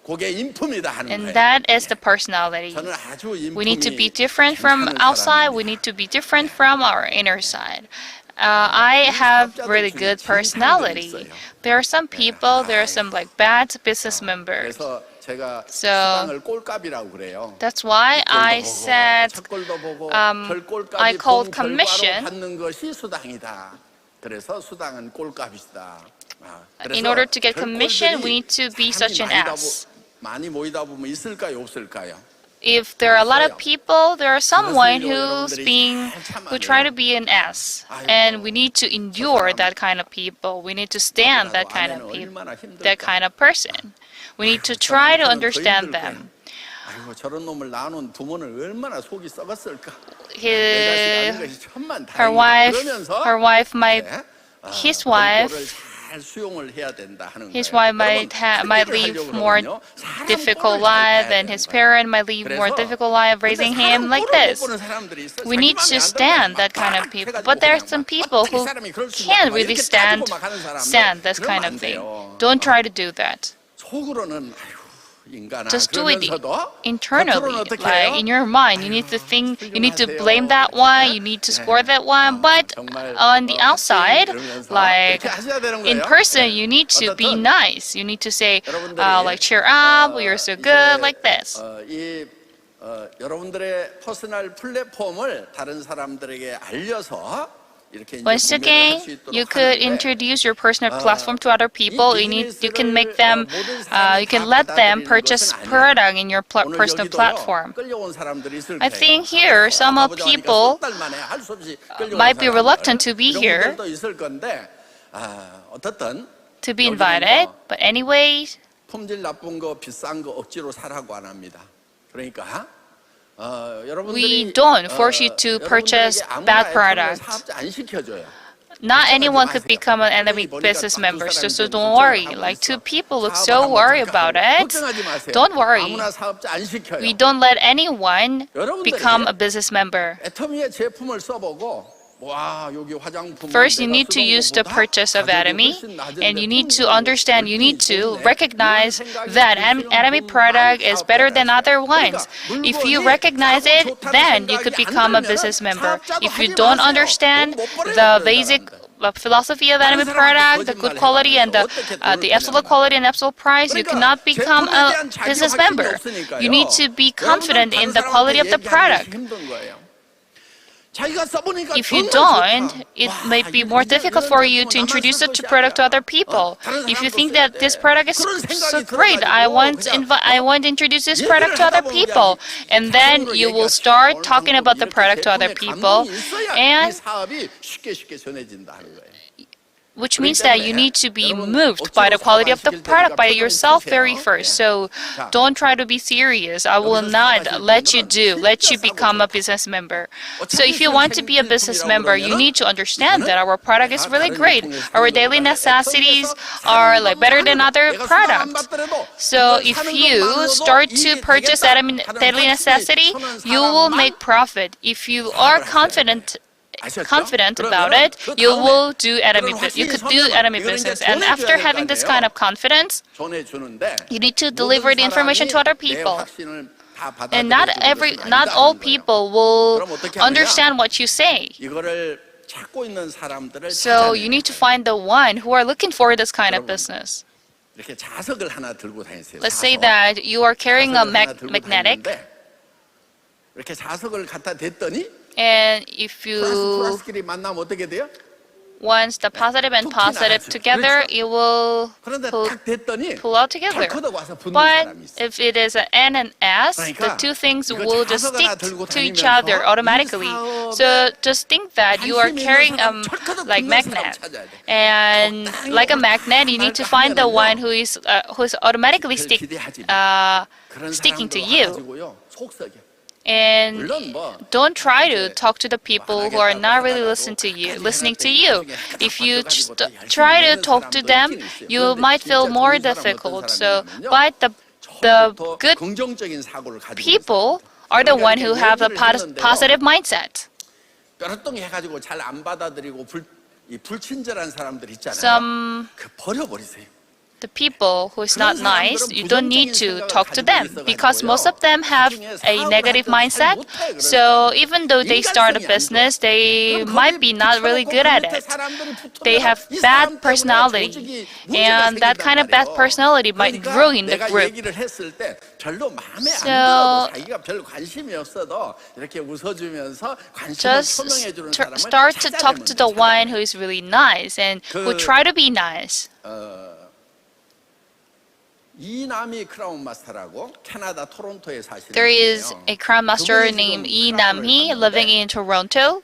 Speaker 3: 그게 인품이다 하는
Speaker 4: and
Speaker 3: 거예요.
Speaker 4: that is the personality.
Speaker 3: 저는 아주
Speaker 4: We need to be
Speaker 3: 인품이
Speaker 4: different from
Speaker 3: 괜찮은
Speaker 4: outside.
Speaker 3: 사람입니다.
Speaker 4: We need to be different from our inner side. I have really good personality. There are some people, there are some like bad business members.
Speaker 3: 그래서 제가
Speaker 4: So,
Speaker 3: 수당을 꼴값이라고 그래요.
Speaker 4: That's why I said
Speaker 3: 첫걸도 보고
Speaker 4: I
Speaker 3: 별꼴값이
Speaker 4: called
Speaker 3: 본 결과로
Speaker 4: commission.
Speaker 3: 받는 것이 수당이다. 그래서 수당은 꼴값이다.
Speaker 4: In order to get commission, we need to be such an ass.
Speaker 3: 많이 모이다 보면 있을까요, 없을까요?
Speaker 4: If there are a lot of people, there are someone who try to be an ass, and we need to endure that kind of people. We need to stand that kind of person. We need to try to understand them.
Speaker 3: 아이고 저런 놈을 낳아놓은 부모는 얼마나 속이 썩었을까.
Speaker 4: Her wife, his wife
Speaker 3: 잘 수용을 해야 된다 하는
Speaker 4: His
Speaker 3: 거예요.
Speaker 4: wife might live more difficult life, and his parent might live more difficult life raising him like this. We need to stand that kind of people. But there are some people who can't really stand this kind of thing. Don't try to do that.
Speaker 3: 속으로는 아이고 인간아
Speaker 4: Just do it
Speaker 3: 그러면서도
Speaker 4: internally,
Speaker 3: 겉으로는 어떻게
Speaker 4: like
Speaker 3: 해요?
Speaker 4: in your mind. You need to think, you need to blame that one, you need to score that one. But on the outside, like in person, you need to be nice. You need to say, like, cheer up, you're so good, like this.
Speaker 3: 여러분들의 퍼스널 플랫폼을 다른 사람들에게 알려서 이렇게
Speaker 4: Once
Speaker 3: 이제
Speaker 4: again,
Speaker 3: 구매를 할수 있도록
Speaker 4: you could
Speaker 3: 하는데
Speaker 4: introduce your personal platform to other people. You can make them, you can let them purchase product in your personal platform.
Speaker 3: 끌려온 사람들이 있을
Speaker 4: I
Speaker 3: 거예요.
Speaker 4: think here some of people
Speaker 3: 석 달 만에 할 수 없이 끌려온
Speaker 4: might be
Speaker 3: 사람들,
Speaker 4: reluctant to be
Speaker 3: 이런
Speaker 4: here,
Speaker 3: 분들도 있을 건데 어떻든
Speaker 4: to be invited. But anyway,
Speaker 3: 품질 나쁜 거 비싼 거 억지로 사라고 안 합니다. 그러니까
Speaker 4: we don't force you to purchase bad products.
Speaker 3: 사업자 안 시켜줘요.
Speaker 4: Not anyone could become an Atomy business member, so don't worry. Like, two people look so worried about it. Don't worry.
Speaker 3: 아무나 사업자 안 시켜요.
Speaker 4: We don't let anyone become a business member.
Speaker 3: 애터미의 제품을 써보고 와 여기 화장품
Speaker 4: First, you need to use the purchase of Atomy, and you need to understand, you need to recognize that Atomy product is better than other ones. If you recognize it, then you could become a business member. If you don't understand the basic philosophy of Atomy product, the good quality and the absolute quality and absolute price, you cannot become a business member. You need to be confident in the quality of the product. If you don't, it might be more difficult for you to introduce the product to other people. If you think that this product is so great, I want to introduce this product to other people, and then you will start talking about the product to other people, and which means that you need to be moved by the quality of the product by yourself very first. So don't try to be serious. I will not let you become a business member. So if you want to be a business member, you need to understand that our product is really great. Our daily necessities are like better than other products. So if you start to purchase daily necessity, you will make profit. If you are confident about it, you will do you could do Atomy business. And after having this kind of confidence, you need to deliver the information to other people. And not all people will understand what you say. So you need to find the one who are looking for this kind of business. Let's say that you are carrying a magnetic, and if you once the positive and positive together, it will pull out together. But if it is an N and S, the two things will just stick to each other automatically. So just think that you are carrying like magnet, and like a magnet, you need to find the one who is automatically sticking to you. And don't try to talk to the people who are not really listening to you. If you try to talk to them, you might feel more difficult. So, but the good people are the one who have a positive mindset. The people who is not nice, you don't need to talk to them, because most of them have a negative mindset. So even though they start a business, they might be not really good at it. They have bad personality, and that kind of bad personality might ruin the group. So just start to talk to the one who is really nice and who try to be nice. There is a crown master named Lee Nam-hee living in Toronto.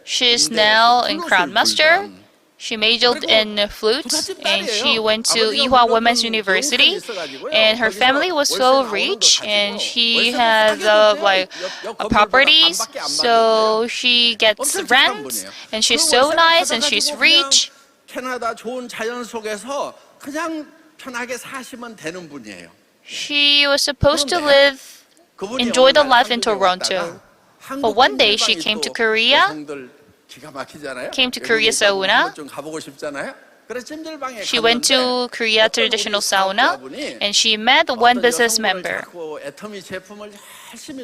Speaker 4: She is now a crown master. She majored in flute, and she went to Ewha Women's University. And her family was so rich, and she had properties, so she gets rent, and she's so nice, and she's rich.
Speaker 3: 캐나다 좋은 자연 속에서 그냥 편하게 사시면 되는 분이에요.
Speaker 4: She was supposed to enjoy the life in Toronto. But one day she came to Korea, sauna. She went to Korea traditional sauna, and she met one business member.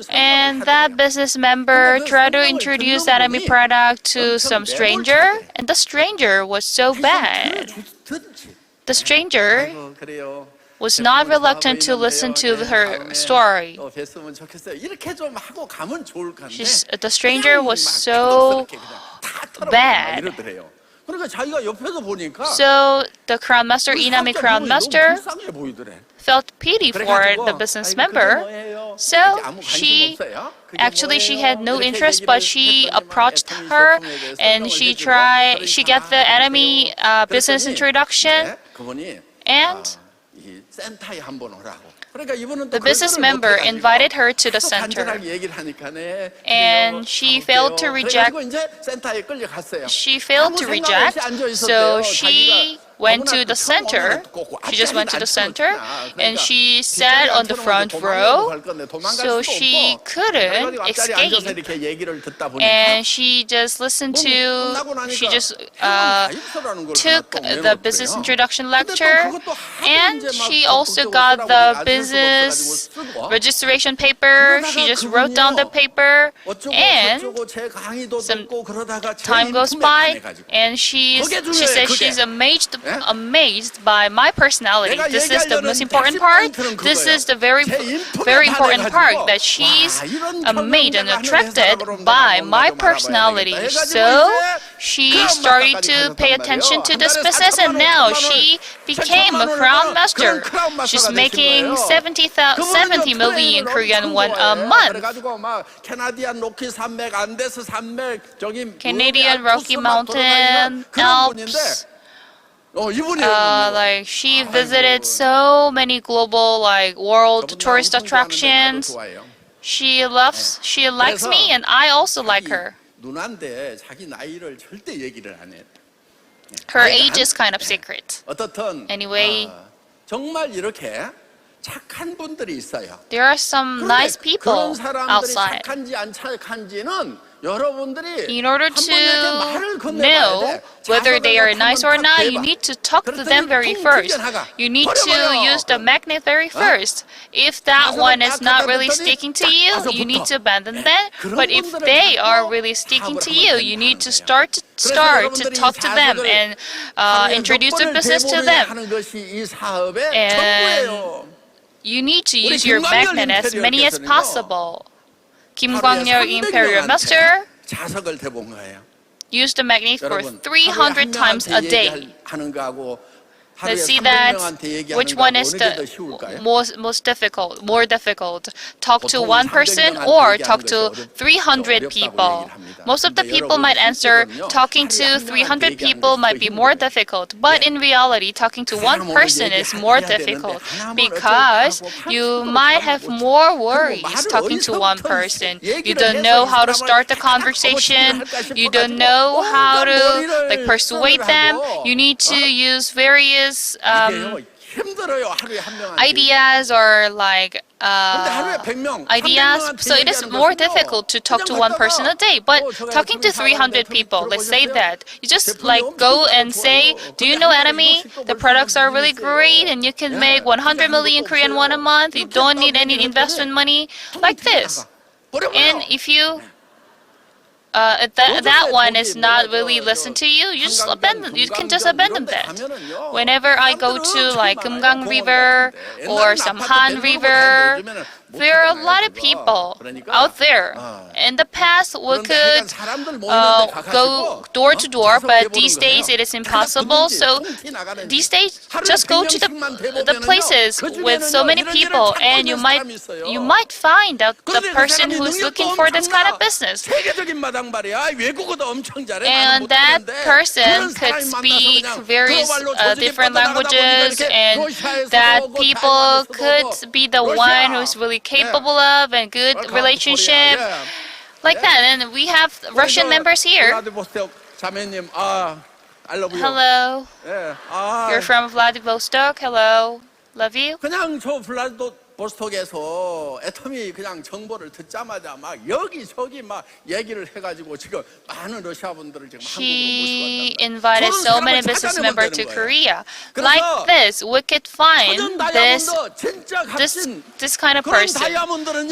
Speaker 4: And that business member tried to introduce Atomy product to some stranger, and the stranger was so bad. The stranger was not reluctant to listen to her story. The stranger was so bad. So the crown master, Inami crown master, felt pity for the business member. So she had no interest, but she approached her, and she got the Atomy business introduction, and the business member invited her to the center, and she failed to reject. So she went to the center. She just went to the center, and she sat on the front row, so she couldn't escape. And she just listened to. She just took the business introduction lecture, and she also got the business registration paper. She just wrote down the paper, and some time goes by, and she said she's amazed by my personality. This is the most important part. This is the very important part, that she's amazed and attracted by my personality. So she started to pay attention to this business, and now she became a crown master. She's making 70 million Korean won a month. Canadian Rocky Mountain, Alps. She visited so many global world tourist attractions. She likes me, and I also like her. Her age is kind of secret. Anyway, there are some nice people outside. In order to know whether they are nice or not, you need to talk to them very first. You need to use the magnet very first. If that one is not really sticking to you, you need to abandon them. But if they are really sticking to you, you need to start to talk to them and introduce the business to them. And you need to use your magnet as many as possible. Kim Kwang-yeol, Imperial Master, use the magnet for 300 times a day. Let's see which one is the more difficult. Talk to one person or talk to 300 people. Most of the people might answer talking to 300 people might be more difficult, but in reality, talking to one person is more difficult because you might have more worries talking to one person. You don't know how to start the conversation. You don't know how to persuade them. You need to use various ideas or ideas. So it is more difficult to talk to one person a day. But talking to 300 people, let's say that you just go and say, "Do you know Atomy? The products are really great, and you can make 100 million Korean won a month. You don't need any investment money," like this. And if you that one is not really listened to you, you can just abandon that. Whenever I go to Kumgang River or some Han River, there are a lot of people out there. In the past, we could go door to door, but these days it is impossible. So these days, just go to the places with so many people, and you might find out the person who's looking for this kind of business. And that person could speak various different languages, and that people could be the one who's really capable of and good relationship, like that. And we have Russian members here. Hello. You're from Vladivostok. Hello. Love you.
Speaker 3: 그냥 저 블라디보스톡에서 애터미 그냥 정보를 듣자마자 막 여기저기 막 얘기를 해가지고 지금 많은 러시아 분들을 지금
Speaker 4: He invited so many business members to Korea. Like this, we could find this kind of person.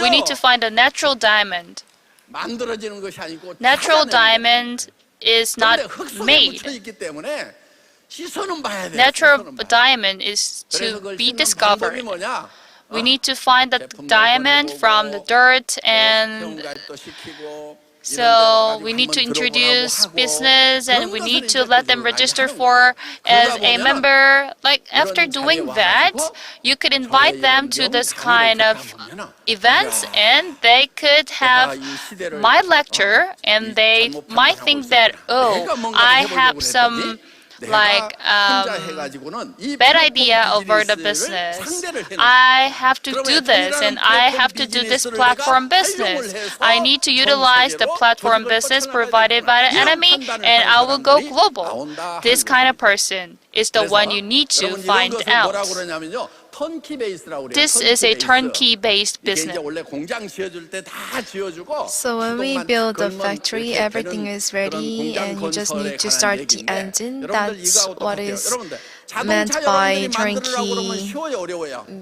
Speaker 4: We need to find a natural diamond.
Speaker 3: 만들어지는 것이 아니고
Speaker 4: Natural diamond is not made. Natural diamond is to be discovered. We need to find the diamond from the dirt, and so we need to introduce business, and we need to let them register for as a member. Like after doing that, you could invite them to this kind of events, and they could have my lecture, and they might think that, oh, I have some like bad idea over the business. I have to do this, and I have to do this platform business. I need to utilize the platform business provided by the enemy, and I will go global. This kind of person is the one you need to find out. This is a turnkey-based business.
Speaker 2: So when we build a factory, everything is ready and you just need to start the engine. That's what is meant by turnkey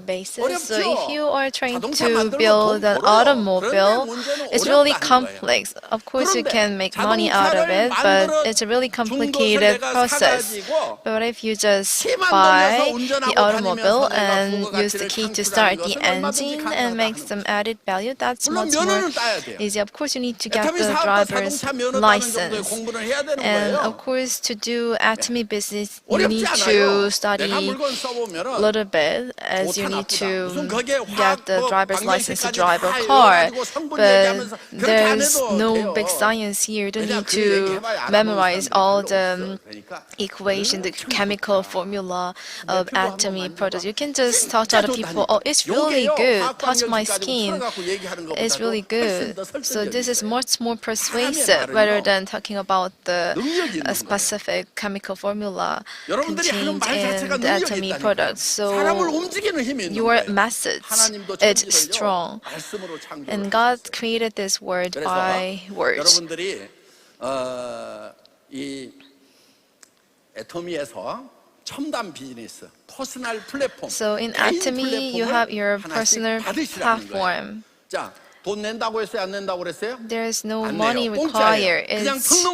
Speaker 2: basis. So if you are trying to build an automobile, it's really complex. Of course, you can make money out of it, but it's a really complicated process. But what if you just buy the automobile and use the key to start the engine and make some added value? That's much more easy. Of course, you need to get the driver's license. And of course, to do Atomy business, you need to study a little bit, as you need to get the driver's license to drive a car. But there's no big science here. You don't need to memorize all the equation, the chemical formula of Atomy products. You can just talk to other people, oh, it's really good, touch my skin, it's really good. So this is much more persuasive rather than talking about the specific chemical formula contained in the Atomy products. So your message, it's strong. And God created this word by words. So in Atomy, you have your personal platform. There's no money required. It's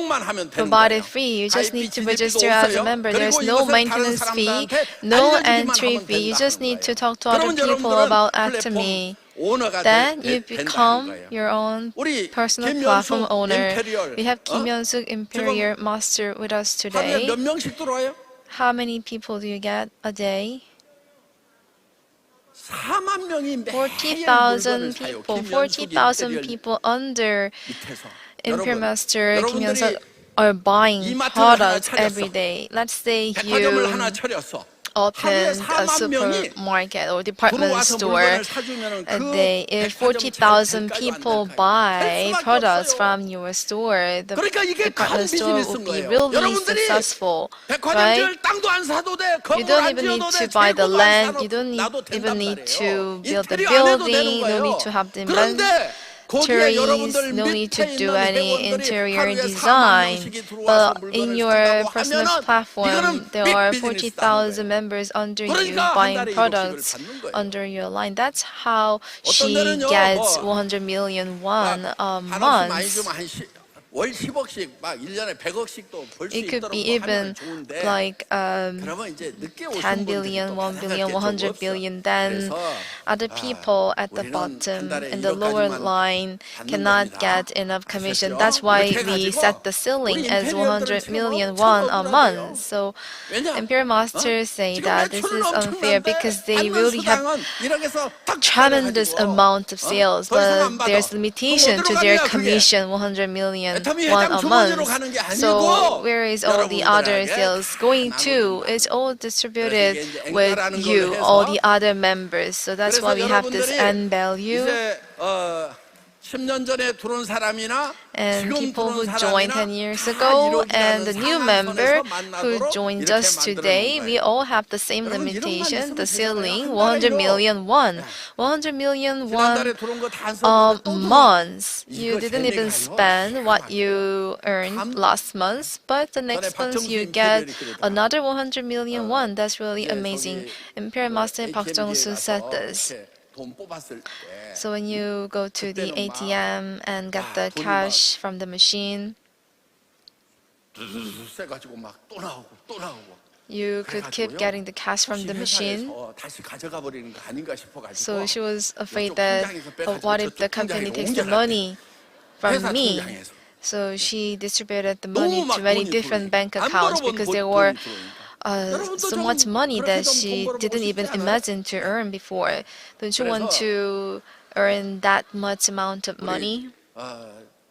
Speaker 2: provided free. You just need to register as a member. There's no maintenance fee, no entry fee. You just need to talk to other people about Atomy. Then you become your own personal platform owner. We have Kim Hyun-suk, Imperial Master, with us today. How many people do you get a day? 40,000 people. 40,000 people under Imperial Master Kim Hyun-suk are buying products every day. Let's say you open a supermarket or department store a day. If 40,000 people buy products from your store, the department store will be really successful, right? You don't even need to buy the land, you don't even need to build the building, no need to have the inventories, no need to do any interior design. But in your personal platform, there are 40,000 members under you buying products under your line. That's how she gets 100 million won a month.
Speaker 3: 월 10억씩 막 1년에 100억씩도 벌 수
Speaker 2: It could
Speaker 3: 있도록
Speaker 2: be
Speaker 3: 하면
Speaker 2: even
Speaker 3: 좋은데
Speaker 2: like
Speaker 3: 그러면 이제 늦게
Speaker 2: 10
Speaker 3: 오신
Speaker 2: billion,
Speaker 3: 분들이
Speaker 2: 1
Speaker 3: 또
Speaker 2: billion,
Speaker 3: 가능할 게 좀
Speaker 2: 100
Speaker 3: 없어.
Speaker 2: billion, then
Speaker 3: 그래서
Speaker 2: other people at the
Speaker 3: 우리는 한
Speaker 2: bottom
Speaker 3: 달에
Speaker 2: in the lower
Speaker 3: 1억까지만
Speaker 2: line
Speaker 3: 받는
Speaker 2: cannot
Speaker 3: 겁니다.
Speaker 2: get enough commission.
Speaker 3: 아셨죠?
Speaker 2: That's why
Speaker 3: 이렇게
Speaker 2: we
Speaker 3: 해가지고
Speaker 2: set the ceiling
Speaker 3: 우리
Speaker 2: as
Speaker 3: 임페리얼들은
Speaker 2: 100
Speaker 3: 지금
Speaker 2: million
Speaker 3: 엄청
Speaker 2: won a
Speaker 3: 억울하대요.
Speaker 2: month. So
Speaker 3: 왜냐?
Speaker 2: Imperial Masters say
Speaker 3: 지금
Speaker 2: that this
Speaker 3: 매출은
Speaker 2: is unfair
Speaker 3: 엄청난데
Speaker 2: because they
Speaker 3: 받는
Speaker 2: really have
Speaker 3: 수당은 1억에서 탁
Speaker 2: tremendous
Speaker 3: 잘라가지고,
Speaker 2: amount of sales,
Speaker 3: 더 이상 안
Speaker 2: but
Speaker 3: 받아.
Speaker 2: there's limitation to their
Speaker 3: 그럼 어디로 가느냐, 그게?
Speaker 2: commission, 100 million
Speaker 3: 애터미
Speaker 2: won
Speaker 3: 회장
Speaker 2: a
Speaker 3: 주머니로
Speaker 2: month.
Speaker 3: 가는 게
Speaker 2: So
Speaker 3: 아니고
Speaker 2: where is all the other
Speaker 3: 여러분들에게
Speaker 2: sales going to?
Speaker 3: 나누는
Speaker 2: It's all distributed
Speaker 3: 그래서 이게 이제
Speaker 2: with
Speaker 3: N가라는
Speaker 2: you,
Speaker 3: 걸로
Speaker 2: all
Speaker 3: 해서
Speaker 2: the other members. So that's why we have this N value.
Speaker 3: 이제 10년 전에 들어온 사람이나
Speaker 2: And
Speaker 3: 지금
Speaker 2: people who
Speaker 3: 들어온
Speaker 2: joined
Speaker 3: 사람이나
Speaker 2: 10 years
Speaker 3: 다
Speaker 2: ago
Speaker 3: 이러기라는
Speaker 2: and the new
Speaker 3: 상한선에서
Speaker 2: member who
Speaker 3: 만나도록
Speaker 2: joined
Speaker 3: 이렇게
Speaker 2: us
Speaker 3: 만들어
Speaker 2: today,
Speaker 3: 놓은
Speaker 2: we
Speaker 3: 거예요.
Speaker 2: all have the same
Speaker 3: 여러분, 이런만
Speaker 2: limitation,
Speaker 3: 있으면
Speaker 2: the
Speaker 3: 되잖아요.
Speaker 2: ceiling,
Speaker 3: 한 달에
Speaker 2: 100 million won. 100 million
Speaker 3: 지난달에
Speaker 2: won
Speaker 3: 들어온 거 다 썼는데 또 들어와.
Speaker 2: months. You
Speaker 3: 이거
Speaker 2: didn't even
Speaker 3: 재미가요.
Speaker 2: spend what
Speaker 3: 희한하게.
Speaker 2: you earned last month, but the next month you get another 100 million won. That's really
Speaker 3: 이제
Speaker 2: amazing.
Speaker 3: 저기
Speaker 2: Imperial Master Park
Speaker 3: ATM기에
Speaker 2: Jong-soo
Speaker 3: 가서
Speaker 2: said this.
Speaker 3: 이렇게 돈 뽑았을 때
Speaker 2: So when you go to the
Speaker 3: 그때는 막
Speaker 2: ATM and get the
Speaker 3: 돈이
Speaker 2: cash from the machine,
Speaker 3: 세가지고 막 또 나오고 또 나오고.
Speaker 2: you could keep
Speaker 3: 그래가지고요.
Speaker 2: getting the cash from
Speaker 3: 혹시
Speaker 2: the machine.
Speaker 3: 회사에서 다시 가져가 버리는 거 아닌가 싶어가지고.
Speaker 2: So she was afraid
Speaker 3: 이쪽
Speaker 2: that,
Speaker 3: 통장에서 빼가지고
Speaker 2: what if the
Speaker 3: 저쪽
Speaker 2: company
Speaker 3: 통장으로
Speaker 2: takes the
Speaker 3: 옮겨놨대.
Speaker 2: money from
Speaker 3: 회사
Speaker 2: me?
Speaker 3: 통장에서.
Speaker 2: So she distributed the
Speaker 3: 너무
Speaker 2: money
Speaker 3: 막
Speaker 2: to many
Speaker 3: 돈이
Speaker 2: different
Speaker 3: 들어오니까.
Speaker 2: bank
Speaker 3: 안
Speaker 2: accounts
Speaker 3: 벌어본
Speaker 2: because there
Speaker 3: 돈이
Speaker 2: were
Speaker 3: 들어오니까.
Speaker 2: so much money that
Speaker 3: 그렇게 좀
Speaker 2: she
Speaker 3: 돈 벌어보고
Speaker 2: didn't even
Speaker 3: 싶지 않아요?
Speaker 2: imagine to earn before. Don't you want
Speaker 3: 그래서
Speaker 2: to earn that much amount of money,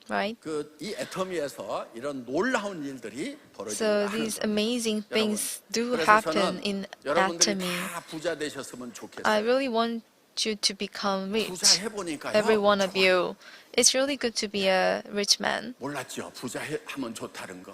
Speaker 2: right?
Speaker 3: 그이 애터미에서 이런 놀라운 일들이
Speaker 2: So
Speaker 3: 벌어지는
Speaker 2: these amazing things do
Speaker 3: 그래서
Speaker 2: happen
Speaker 3: 저는
Speaker 2: in
Speaker 3: 여러분들이
Speaker 2: Atomy.
Speaker 3: 다 부자 되셨으면 좋겠어요.
Speaker 2: I really want you to become rich,
Speaker 3: 부자 해보니까요.
Speaker 2: every one of you. It's really good to be a rich man.
Speaker 3: 몰랐죠. 부자 하면 좋다는 거.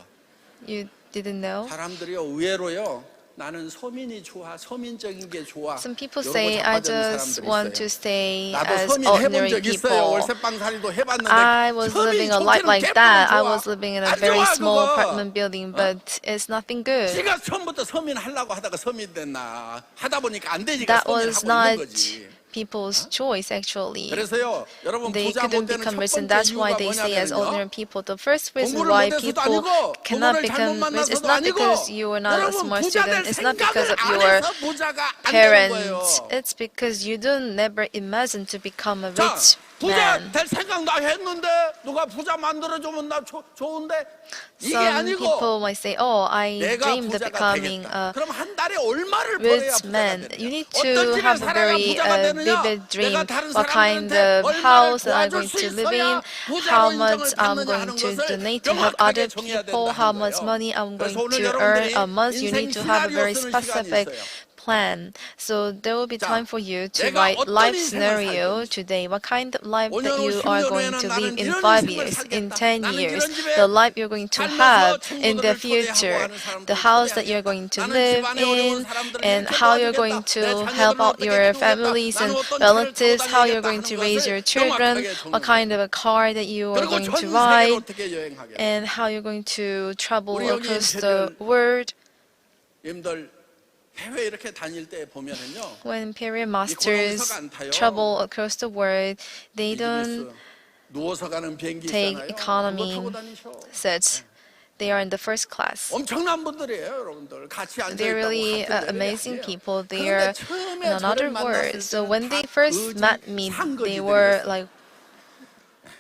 Speaker 2: You didn't know?
Speaker 3: 사람들이요 의외로요. 나는 서민이 좋아. 서민적인 게 좋아.
Speaker 2: Some people
Speaker 3: 이런 거
Speaker 2: say, I
Speaker 3: 자빠지는
Speaker 2: just
Speaker 3: 사람들이
Speaker 2: want
Speaker 3: 있어요.
Speaker 2: to stay
Speaker 3: 나도
Speaker 2: as
Speaker 3: 서민 해본
Speaker 2: ordinary
Speaker 3: 적 있어요.
Speaker 2: people.
Speaker 3: 월세방살이도 해봤는데
Speaker 2: I was living a life
Speaker 3: 서민
Speaker 2: like
Speaker 3: 정체는
Speaker 2: that.
Speaker 3: 개뿔은
Speaker 2: I
Speaker 3: 좋아.
Speaker 2: was living in a
Speaker 3: 안
Speaker 2: very
Speaker 3: 좋아,
Speaker 2: small
Speaker 3: 그거.
Speaker 2: apartment building, but it's nothing good.
Speaker 3: 지가 처음부터 서민 하려고 하다가 서민 됐나. 하다 보니까 안 되니까
Speaker 2: That was
Speaker 3: 서민하고 있는
Speaker 2: not
Speaker 3: 거지.
Speaker 2: people's choice, actually.
Speaker 3: 그래서요, 여러분
Speaker 2: They
Speaker 3: 부자 못
Speaker 2: couldn't
Speaker 3: 되는
Speaker 2: become
Speaker 3: 첫
Speaker 2: rich, and
Speaker 3: 번째
Speaker 2: that's why
Speaker 3: 이유가
Speaker 2: they say as ordinary
Speaker 3: 뭐냐면요.
Speaker 2: people. The first reason
Speaker 3: 공부를
Speaker 2: why
Speaker 3: 못해서도
Speaker 2: people
Speaker 3: 아니고
Speaker 2: cannot
Speaker 3: 부모를 잘못
Speaker 2: become rich is
Speaker 3: 만나서도
Speaker 2: not
Speaker 3: 아니고
Speaker 2: because you are not a
Speaker 3: 여러분
Speaker 2: smart
Speaker 3: 부자 될
Speaker 2: student. It's not because
Speaker 3: 생각을
Speaker 2: of
Speaker 3: 안
Speaker 2: your
Speaker 3: 해서 부자가 안 되는
Speaker 2: parents.
Speaker 3: 거예요.
Speaker 2: It's because you don't never imagine to become a
Speaker 3: 자,
Speaker 2: rich
Speaker 3: 부자
Speaker 2: man.
Speaker 3: 될 생각 나 했는데 누가 부자 만들어주면 나 좋은데 이게
Speaker 2: Some
Speaker 3: 아니고
Speaker 2: people might say, "Oh, I
Speaker 3: 내가
Speaker 2: dreamed of
Speaker 3: 부자가
Speaker 2: becoming
Speaker 3: 되겠다.
Speaker 2: a
Speaker 3: 그럼 한 달에 얼마를 벌어야
Speaker 2: rich
Speaker 3: 부자가
Speaker 2: man."
Speaker 3: 되느냐?
Speaker 2: You need
Speaker 3: 어떤
Speaker 2: to
Speaker 3: 집에
Speaker 2: have a
Speaker 3: 살아야
Speaker 2: very
Speaker 3: 부자가 되느냐?
Speaker 2: vivid dream.
Speaker 3: 내가 다른
Speaker 2: What kind
Speaker 3: 사람들한테
Speaker 2: of
Speaker 3: 얼마를
Speaker 2: house am I
Speaker 3: 도와줄
Speaker 2: going
Speaker 3: 수
Speaker 2: to live in?
Speaker 3: 있어야 부자로
Speaker 2: How
Speaker 3: 인정을
Speaker 2: much I'm
Speaker 3: 받느냐
Speaker 2: going
Speaker 3: 하는
Speaker 2: to
Speaker 3: 것을
Speaker 2: donate to help
Speaker 3: 명확하게
Speaker 2: other
Speaker 3: 정해야
Speaker 2: people?
Speaker 3: 된다는
Speaker 2: How much
Speaker 3: 거예요.
Speaker 2: money I'm going
Speaker 3: 그래서 오늘
Speaker 2: to earn
Speaker 3: 여러분들이
Speaker 2: a month? You need
Speaker 3: 인생
Speaker 2: to have a
Speaker 3: 시나리오
Speaker 2: very
Speaker 3: 쓰는 시간이
Speaker 2: specific
Speaker 3: 있어요.
Speaker 2: plan. So there will be
Speaker 3: 자,
Speaker 2: time for you to
Speaker 3: 내가
Speaker 2: write
Speaker 3: 어떤
Speaker 2: life
Speaker 3: 인생을
Speaker 2: scenario
Speaker 3: 살든지.
Speaker 2: today. What kind of life
Speaker 3: 5년
Speaker 2: that
Speaker 3: 후,
Speaker 2: you
Speaker 3: 10년
Speaker 2: are going
Speaker 3: 후에는
Speaker 2: to
Speaker 3: 나는
Speaker 2: live in
Speaker 3: 이런
Speaker 2: 5
Speaker 3: 인생을
Speaker 2: years, in
Speaker 3: 살겠다.
Speaker 2: 10
Speaker 3: 나는
Speaker 2: years,
Speaker 3: 이런 집에
Speaker 2: the life you're going to
Speaker 3: 살면서
Speaker 2: have in
Speaker 3: 친구들을
Speaker 2: the
Speaker 3: 초대하고
Speaker 2: future,
Speaker 3: 하는 사람들을
Speaker 2: the house that
Speaker 3: 초대하겠다.
Speaker 2: you're going to
Speaker 3: 나는
Speaker 2: live
Speaker 3: 집안에 어려운
Speaker 2: in,
Speaker 3: 사람들을
Speaker 2: and
Speaker 3: 이렇게
Speaker 2: how you're
Speaker 3: 도와주겠다.
Speaker 2: going
Speaker 3: 내
Speaker 2: to
Speaker 3: 자녀들을
Speaker 2: help out
Speaker 3: 어떻게
Speaker 2: your
Speaker 3: 키우겠다.
Speaker 2: families
Speaker 3: 나는
Speaker 2: and
Speaker 3: 어떤 차를
Speaker 2: relatives,
Speaker 3: 타고
Speaker 2: how you're
Speaker 3: 다니겠다
Speaker 2: going to
Speaker 3: 하는
Speaker 2: raise
Speaker 3: 것을
Speaker 2: your children,
Speaker 3: 명확하게 정리해요.
Speaker 2: what kind of a car that you are
Speaker 3: 그리고
Speaker 2: going
Speaker 3: 전
Speaker 2: to
Speaker 3: 세계를
Speaker 2: ride,
Speaker 3: 어떻게 여행하겠다.
Speaker 2: and how you're going to travel
Speaker 3: 우리 여기
Speaker 2: across the
Speaker 3: 인테리어
Speaker 2: world.
Speaker 3: 님들 해외 이렇게 다닐 때 보면은요.
Speaker 2: When Imperial
Speaker 3: 고정석
Speaker 2: Masters
Speaker 3: 안 타요.
Speaker 2: travel across the world, they don't
Speaker 3: 비즈니스 누워서 가는 비행기
Speaker 2: take
Speaker 3: 있잖아요.
Speaker 2: economy
Speaker 3: 그거 타고 다니셔.
Speaker 2: sets. They are in the first class.
Speaker 3: 엄청난 분들이에요, 여러분들. 같이 앉아
Speaker 2: They're
Speaker 3: 있다고
Speaker 2: really
Speaker 3: 하필
Speaker 2: amazing
Speaker 3: 내려야
Speaker 2: people.
Speaker 3: 돼요.
Speaker 2: They are
Speaker 3: 그런데 처음에
Speaker 2: in another
Speaker 3: 저를
Speaker 2: world.
Speaker 3: 만났을
Speaker 2: So
Speaker 3: 때는
Speaker 2: when
Speaker 3: 다
Speaker 2: they first
Speaker 3: 거지,
Speaker 2: met me, they
Speaker 3: 상거지들이었어요.
Speaker 2: were like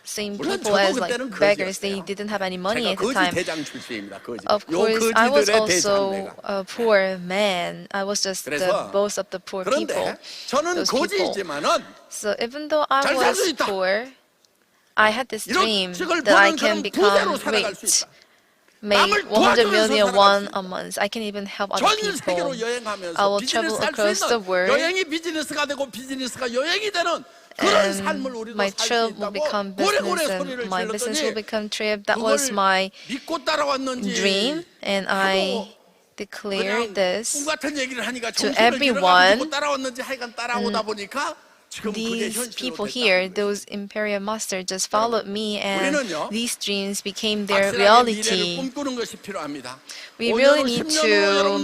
Speaker 2: same
Speaker 3: 물론
Speaker 2: people
Speaker 3: 저도
Speaker 2: as like
Speaker 3: 그때는
Speaker 2: beggars.
Speaker 3: 거지였어요.
Speaker 2: They didn't have any money
Speaker 3: 제가
Speaker 2: at the
Speaker 3: 거지
Speaker 2: time.
Speaker 3: 대장 출신입니다. 거지.
Speaker 2: Of
Speaker 3: 요
Speaker 2: course, I was
Speaker 3: 거지들의
Speaker 2: also
Speaker 3: 대장 내가.
Speaker 2: a poor man. I was just the
Speaker 3: 그래서
Speaker 2: boss of the poor people.
Speaker 3: 그런데 저는
Speaker 2: Those people.
Speaker 3: 거지이지만은
Speaker 2: So even though I
Speaker 3: 잘 살 수
Speaker 2: was
Speaker 3: 있다.
Speaker 2: poor, I had this
Speaker 3: 이런
Speaker 2: dream
Speaker 3: 직을
Speaker 2: that I
Speaker 3: 버는
Speaker 2: can
Speaker 3: 사람
Speaker 2: become
Speaker 3: 부자로 살아갈 수
Speaker 2: rich,
Speaker 3: 있다.
Speaker 2: make
Speaker 3: 남을
Speaker 2: 100
Speaker 3: 도와주면서
Speaker 2: million
Speaker 3: 살아갈
Speaker 2: won
Speaker 3: 수
Speaker 2: a month. I can even help other
Speaker 3: 전
Speaker 2: people.
Speaker 3: 세계로 여행하면서
Speaker 2: I will
Speaker 3: 비즈니스
Speaker 2: travel
Speaker 3: 할
Speaker 2: across
Speaker 3: 수
Speaker 2: the
Speaker 3: 있는
Speaker 2: world.
Speaker 3: 여행이 비즈니스가 되고 비즈니스가 여행이 되는 그런
Speaker 2: And
Speaker 3: 삶을 우리도
Speaker 2: my
Speaker 3: 살 수
Speaker 2: trip will
Speaker 3: 있다고
Speaker 2: become
Speaker 3: 고래고래
Speaker 2: business,
Speaker 3: 소리를
Speaker 2: and my business will
Speaker 3: 질렀더니
Speaker 2: become trip. That
Speaker 3: 그걸
Speaker 2: was my
Speaker 3: 믿고 따라왔는지
Speaker 2: dream, and I
Speaker 3: 하고
Speaker 2: declared
Speaker 3: 그냥
Speaker 2: this
Speaker 3: 꿈 같은 얘기를 하니까
Speaker 2: to
Speaker 3: 정신을
Speaker 2: everyone.
Speaker 3: 잃어가지고 따라왔는지 하여간 따라오다 보니까
Speaker 2: these people here, those imperial masters, just followed me, and these dreams became their reality. We really need to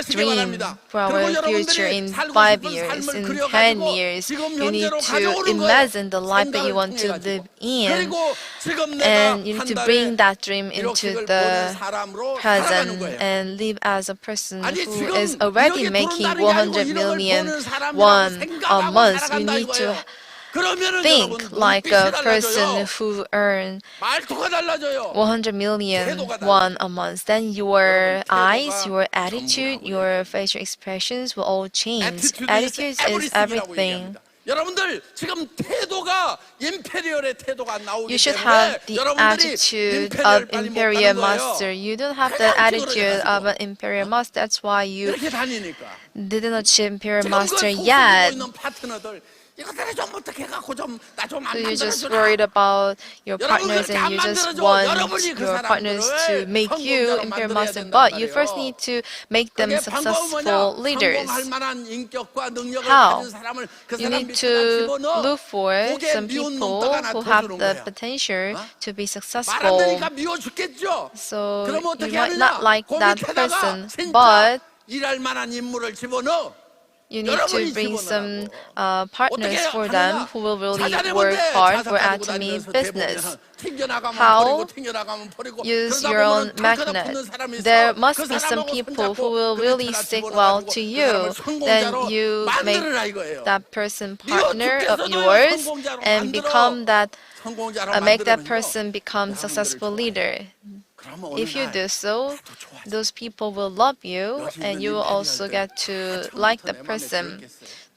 Speaker 2: dream for our future in 5 years, in 10 years. You need to imagine the life that you want to live in, and you need to bring that dream into the present and live as a person who is already making 100 million won a month. You need to think like a person who earns 100 million won a month. Then your eyes, your attitude, your facial expressions will all change. Attitude is everything. You should have the attitude of imperial master. You don't have the attitude of an imperial master. That's why you didn't achieve imperial master yet. So you're just worried about your partners and you just want your partners to make you imperial master, but you first need to make them successful leaders. How? You need to look for some people who have the potential to be successful. So you might not like that person, but you need to bring some partners for them who will really work hard for Atomy business. How? Use your own magnet. There must be some people who will really stick well to you. Then you make that person partner of yours and make that person become successful leader. If you do so, those people will love you and you will also get to like the person.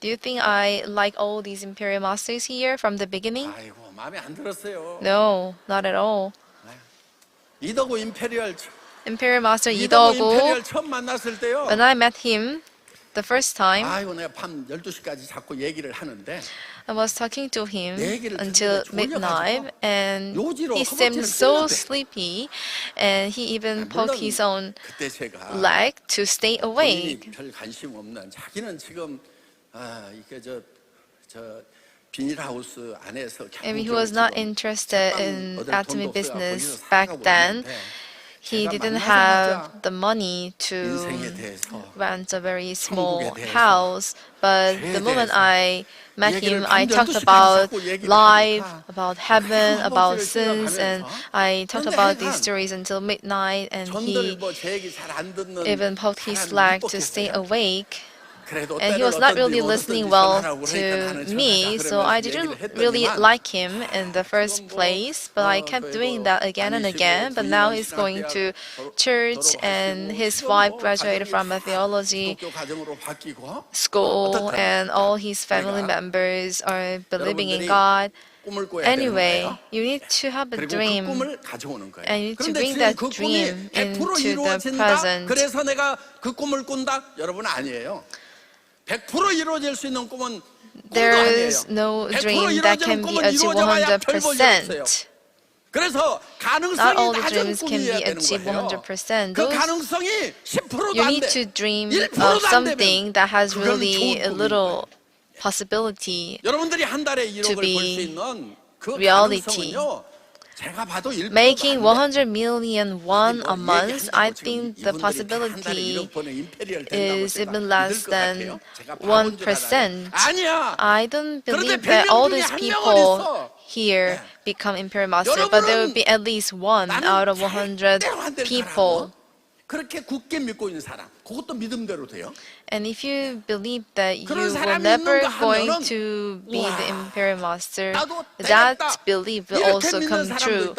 Speaker 2: Do you think I like all these imperial masters here from the beginning? No, not at all. Imperial Master Lee Do-gu, when I met him the first time, I was talking to him until midnight, and he seemed so sleepy, and he even poked his own leg to stay awake. And he was not interested in Atomy business back then. He didn't have the money to rent a very small house, but the moment I met him, I talked about life, about heaven, about sins, and I talked about these stories until midnight, and he even poked his leg to stay awake. And he was not really listening well to me, so I didn't really like him in the first place, but I kept doing that again and again. But now he's going to church, and his wife graduated from a theology school, and all his family members are believing in God. Anyway, you need to have a dream, and you need to bring that dream into the present. There is no dream that can be achieved 100%. Not all the dreams can be achieved 100%. You need to dream of something that has really a little possibility to be reality. Making 100 million won a month, I think the possibility is even less than 1%. I don't believe that all these people here become imperial master, but there will be at least 1 out of 100 people. And if you believe that you will never going to be the imperial master, that belief will also come true.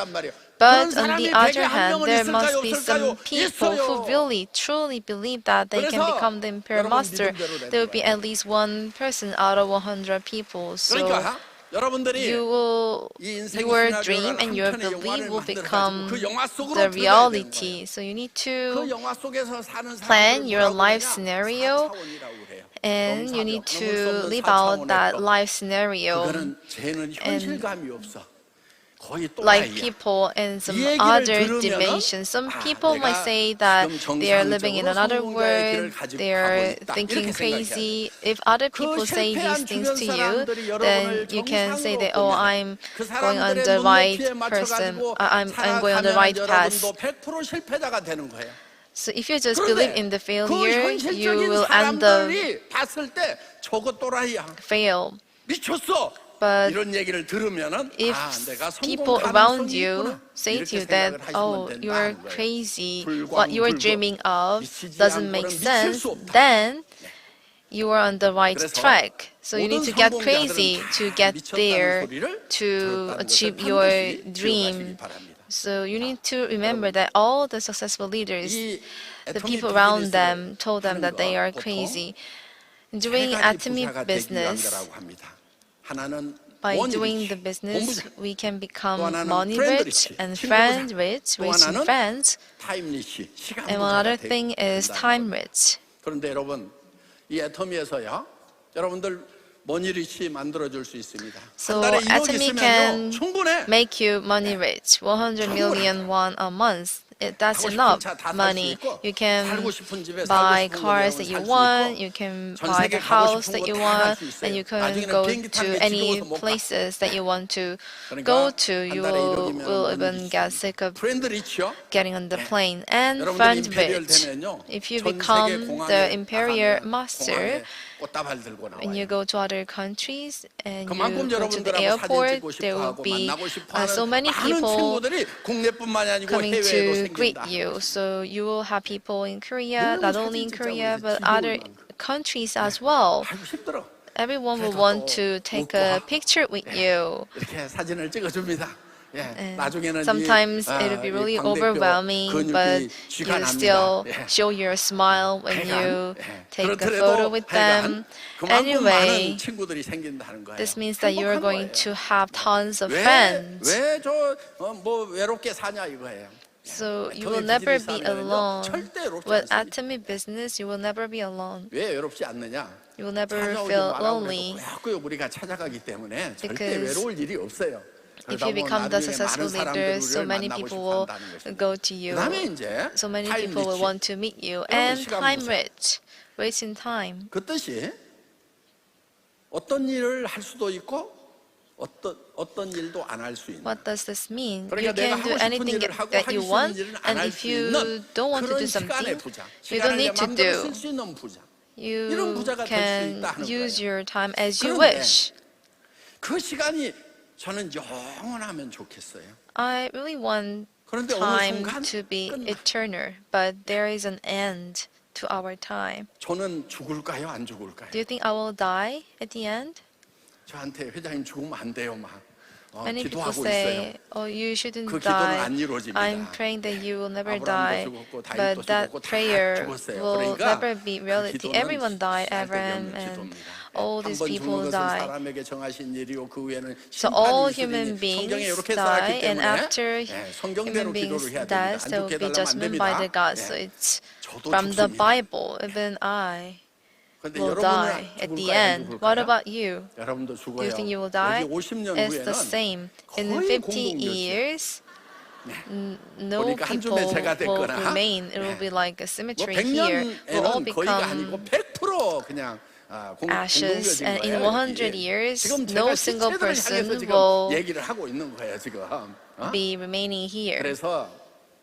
Speaker 2: But on the other hand, there must be some people who really, truly believe that they can become the imperial master. There will be at least 1 person out of 100 people. So your dream and your belief will become the reality. So you need to plan your life scenario, and you need to live out that life scenario. And
Speaker 3: 거의
Speaker 2: like
Speaker 3: 또라이야.
Speaker 2: people in some
Speaker 3: 이 얘기를
Speaker 2: other
Speaker 3: 들으면은,
Speaker 2: dimensions. Some
Speaker 3: 아,
Speaker 2: people might
Speaker 3: 내가
Speaker 2: say that
Speaker 3: 지금
Speaker 2: they are living in
Speaker 3: 정상적으로
Speaker 2: another
Speaker 3: 성공자의
Speaker 2: world,
Speaker 3: 길을 가지고
Speaker 2: they
Speaker 3: 가고
Speaker 2: are
Speaker 3: 있다.
Speaker 2: thinking
Speaker 3: 이렇게 생각해야
Speaker 2: crazy.
Speaker 3: 돼.
Speaker 2: If other
Speaker 3: 그
Speaker 2: people say these
Speaker 3: 실패한
Speaker 2: things
Speaker 3: 주변
Speaker 2: to you,
Speaker 3: 사람들이
Speaker 2: then
Speaker 3: 여러분을
Speaker 2: you can say
Speaker 3: 정상으로
Speaker 2: that, oh,
Speaker 3: 보면
Speaker 2: I'm
Speaker 3: 그
Speaker 2: going on
Speaker 3: 사람들의
Speaker 2: the right
Speaker 3: 눈높이에
Speaker 2: person.
Speaker 3: 맞춰가지고
Speaker 2: I'm going on the right
Speaker 3: 살아가면
Speaker 2: path.
Speaker 3: 여러분도 100% 실패자가 되는 거예요.
Speaker 2: So if you just believe
Speaker 3: 그런데
Speaker 2: in the
Speaker 3: 그
Speaker 2: failure, you
Speaker 3: 현실적인
Speaker 2: will end up
Speaker 3: 사람들이 봤을 때 저거 또라이야.
Speaker 2: fail.
Speaker 3: 미쳤어.
Speaker 2: But
Speaker 3: 이런 얘기를 들으면은
Speaker 2: if
Speaker 3: 아, 내가
Speaker 2: people
Speaker 3: 성공
Speaker 2: around
Speaker 3: 가능성이
Speaker 2: you
Speaker 3: 있구나.
Speaker 2: say
Speaker 3: 이렇게
Speaker 2: to you that,
Speaker 3: 생각을 하시면
Speaker 2: oh,
Speaker 3: 된다는
Speaker 2: you're
Speaker 3: 거예요.
Speaker 2: crazy, what you are
Speaker 3: 불광불급.
Speaker 2: dreaming of
Speaker 3: 미치지
Speaker 2: doesn't make
Speaker 3: 않고는 미칠
Speaker 2: sense,
Speaker 3: 수 없다.
Speaker 2: then you are on the right
Speaker 3: 그래서
Speaker 2: track. So you need to
Speaker 3: 모든
Speaker 2: get
Speaker 3: 성공자들은
Speaker 2: crazy
Speaker 3: 다
Speaker 2: to get
Speaker 3: 미쳤다는
Speaker 2: there
Speaker 3: 소리를
Speaker 2: to
Speaker 3: 들었다는
Speaker 2: achieve
Speaker 3: 것을
Speaker 2: your
Speaker 3: 반드시
Speaker 2: dream.
Speaker 3: 기억하시기 바랍니다.
Speaker 2: So you need to remember that all the successful leaders,
Speaker 3: 이
Speaker 2: the
Speaker 3: 애토미
Speaker 2: people around
Speaker 3: 비즈니스를
Speaker 2: them told them
Speaker 3: 하는
Speaker 2: that they
Speaker 3: 거
Speaker 2: are
Speaker 3: 보통
Speaker 2: crazy.
Speaker 3: 세
Speaker 2: Doing
Speaker 3: 가지
Speaker 2: atomy
Speaker 3: 부자가 되기 위한
Speaker 2: business,
Speaker 3: 거라고 합니다. 하나는
Speaker 2: by
Speaker 3: money
Speaker 2: doing
Speaker 3: rich,
Speaker 2: the business,
Speaker 3: 본부자.
Speaker 2: we can
Speaker 3: 또
Speaker 2: become
Speaker 3: 하나는
Speaker 2: money
Speaker 3: friend
Speaker 2: rich
Speaker 3: rich,
Speaker 2: and
Speaker 3: 친구
Speaker 2: friend
Speaker 3: 부자.
Speaker 2: rich,
Speaker 3: 또
Speaker 2: rich in
Speaker 3: 하나는
Speaker 2: friends.
Speaker 3: 타임 리치, 시간
Speaker 2: And one other
Speaker 3: 부자가
Speaker 2: thing is
Speaker 3: 된다는
Speaker 2: time
Speaker 3: 거예요.
Speaker 2: rich.
Speaker 3: 그런데 여러분, 이 애터미에서요, 여러분들 머니 리치 만들어 줄 수 있습니다.
Speaker 2: So
Speaker 3: 한 달에 1억
Speaker 2: Atomy can
Speaker 3: 있으면요, 충분해.
Speaker 2: make you money rich, 100 million won a month. That's enough money. You can buy cars that you want, you can buy the house that you want, and you can go to any places that you want to go to. You will even get sick of
Speaker 3: 프렌드 리치요.
Speaker 2: getting on the plane. And
Speaker 3: 여러분들
Speaker 2: friend
Speaker 3: 임페리얼
Speaker 2: rich.
Speaker 3: 되면요,
Speaker 2: If you
Speaker 3: 전 세계
Speaker 2: become
Speaker 3: 공항에
Speaker 2: the imperial
Speaker 3: 나가면
Speaker 2: master,
Speaker 3: 공항에 꽃다발 들고
Speaker 2: when you
Speaker 3: 나와요.
Speaker 2: go to other countries and
Speaker 3: 그만큼
Speaker 2: you go to the
Speaker 3: 여러분들하고 사진
Speaker 2: airport,
Speaker 3: 찍고
Speaker 2: there will
Speaker 3: 싶어하고
Speaker 2: be
Speaker 3: 만나고 싶어하는
Speaker 2: so many
Speaker 3: 많은
Speaker 2: people
Speaker 3: 친구들이 국내뿐만이 아니고
Speaker 2: coming
Speaker 3: 해외에도
Speaker 2: to greet
Speaker 3: 생긴다.
Speaker 2: you. So you will have people in Korea,
Speaker 3: 너무
Speaker 2: not only in
Speaker 3: 사진
Speaker 2: Korea,
Speaker 3: 찍자고
Speaker 2: but
Speaker 3: 해서
Speaker 2: other
Speaker 3: 지겨울
Speaker 2: countries as well.
Speaker 3: 아이고 힘들어.
Speaker 2: Everyone will
Speaker 3: 그래도
Speaker 2: want
Speaker 3: 또
Speaker 2: to take
Speaker 3: 웃고
Speaker 2: a
Speaker 3: 하고.
Speaker 2: picture with you.
Speaker 3: 이렇게 사진을 찍어줍니다. 예,
Speaker 2: And
Speaker 3: 나중에는
Speaker 2: sometimes it'll be really overwhelming, but you still show your smile when you take a photo with them. Anyway,
Speaker 3: 많은 친구들이 생긴다는 거예요.
Speaker 2: this means that you are
Speaker 3: 행복한
Speaker 2: going
Speaker 3: 거예요.
Speaker 2: to have tons of friends.
Speaker 3: 왜저 외롭게 사냐 이거예요.
Speaker 2: So you
Speaker 3: 애터미
Speaker 2: will never
Speaker 3: 비즈니스
Speaker 2: be
Speaker 3: 하면은요,
Speaker 2: alone.
Speaker 3: 절대 외롭지
Speaker 2: With
Speaker 3: 않습니다.
Speaker 2: atomy business, you will never be alone.
Speaker 3: 왜 외롭지 않느냐?
Speaker 2: You will never
Speaker 3: 찾아오지
Speaker 2: feel
Speaker 3: 말라고
Speaker 2: lonely.
Speaker 3: 그래도 꾸역꾸역 우리가 찾아가기 때문에 절대
Speaker 2: Because
Speaker 3: 외로울 일이 없어요.
Speaker 2: If you become the successful leader, so many people will go to you.
Speaker 3: 그다음에 이제
Speaker 2: So many
Speaker 3: 타임
Speaker 2: people will
Speaker 3: 리치.
Speaker 2: want to meet you.
Speaker 3: 여러분,
Speaker 2: And
Speaker 3: 시간
Speaker 2: time
Speaker 3: 보세요.
Speaker 2: rich, wasting time.
Speaker 3: 그 뜻이 어떤 일을 할 수도 있고 어떤 일도 안 할 수 있는.
Speaker 2: What does this mean?
Speaker 3: 그러니까
Speaker 2: You
Speaker 3: 내가
Speaker 2: can do
Speaker 3: 하고 싶은
Speaker 2: anything
Speaker 3: 일을 하고
Speaker 2: that
Speaker 3: 하기
Speaker 2: you
Speaker 3: 싫은
Speaker 2: want,
Speaker 3: 일은 안
Speaker 2: and
Speaker 3: 할
Speaker 2: if
Speaker 3: 수
Speaker 2: you
Speaker 3: 있는
Speaker 2: don't want to do
Speaker 3: 그런 시간의
Speaker 2: something,
Speaker 3: 부자.
Speaker 2: you don't
Speaker 3: 시간을
Speaker 2: need to
Speaker 3: 마음대로
Speaker 2: do.
Speaker 3: 쓸 수 있는 부자. 이런
Speaker 2: You
Speaker 3: 부자가 될 수
Speaker 2: can
Speaker 3: 있다는
Speaker 2: use
Speaker 3: 거예요.
Speaker 2: your time as you
Speaker 3: 그런데
Speaker 2: wish.
Speaker 3: 그 시간이 저는 영원하면 좋겠어요.
Speaker 2: I really want
Speaker 3: 그런데 어느
Speaker 2: time
Speaker 3: 순간
Speaker 2: to be
Speaker 3: 끝나.
Speaker 2: eternal, but there is an end to our time.
Speaker 3: 저는 죽을까요, 안 죽을까요?
Speaker 2: Do you think I will die at the end?
Speaker 3: 저한테 회장님 죽으면 안 돼요, 막.
Speaker 2: Many people
Speaker 3: 기도하고 있어요.
Speaker 2: say, "Oh, you shouldn't
Speaker 3: 그 기도는
Speaker 2: die."
Speaker 3: 안 이루어집니다.
Speaker 2: I'm praying that you will never
Speaker 3: 아브라함도
Speaker 2: die,
Speaker 3: 죽었고, 다윗도
Speaker 2: but that
Speaker 3: 죽었고, 다
Speaker 2: prayer
Speaker 3: 죽었어요.
Speaker 2: will
Speaker 3: 그러니까
Speaker 2: never be
Speaker 3: 그
Speaker 2: reality.
Speaker 3: 기도는
Speaker 2: Everyone died,
Speaker 3: 쓸데없는
Speaker 2: Abraham and
Speaker 3: 기도입니다.
Speaker 2: all these
Speaker 3: 한번
Speaker 2: people
Speaker 3: 죽는 것은
Speaker 2: died.
Speaker 3: 사람에게 정하신 일이요 그 후에는
Speaker 2: So all
Speaker 3: 심판이
Speaker 2: human
Speaker 3: 있으리니 성경에
Speaker 2: beings
Speaker 3: 이렇게
Speaker 2: die,
Speaker 3: 써놨기
Speaker 2: and
Speaker 3: 때문에
Speaker 2: after
Speaker 3: 성경대로
Speaker 2: human
Speaker 3: 기도를
Speaker 2: beings
Speaker 3: 해야
Speaker 2: die,
Speaker 3: 됩니다. 안
Speaker 2: there will
Speaker 3: 죽게
Speaker 2: be
Speaker 3: 해달라면 안
Speaker 2: judgment by the
Speaker 3: 됩니다.
Speaker 2: God. So it's
Speaker 3: 저도
Speaker 2: from the
Speaker 3: 죽습니다.
Speaker 2: Bible. Even I
Speaker 3: 그런데
Speaker 2: will
Speaker 3: 여러분은
Speaker 2: die at the
Speaker 3: 죽을까요, 안
Speaker 2: end. What
Speaker 3: 죽을까요?
Speaker 2: about you?
Speaker 3: 여러분도
Speaker 2: Do
Speaker 3: 죽어요.
Speaker 2: you think you will die?
Speaker 3: 여기 50년
Speaker 2: It's the
Speaker 3: 후에는
Speaker 2: same. In
Speaker 3: 거의
Speaker 2: 50
Speaker 3: 공동묘지예요.
Speaker 2: years, no
Speaker 3: 보니까 한
Speaker 2: people
Speaker 3: 줌에 제가
Speaker 2: will
Speaker 3: 됐거나,
Speaker 2: remain. It will be like a
Speaker 3: 뭐
Speaker 2: cemetery here. We'll all
Speaker 3: 100년에는 거의가 아니고
Speaker 2: become
Speaker 3: 100% 그냥
Speaker 2: ashes,
Speaker 3: 공동묘지인
Speaker 2: and in
Speaker 3: 거예요.
Speaker 2: 100
Speaker 3: 이게.
Speaker 2: years,
Speaker 3: 지금
Speaker 2: no
Speaker 3: 제가
Speaker 2: single
Speaker 3: 시체들을
Speaker 2: person
Speaker 3: 향해서 지금
Speaker 2: will
Speaker 3: 얘기를 하고 있는 거예요, 지금.
Speaker 2: be remaining here.
Speaker 3: 그래서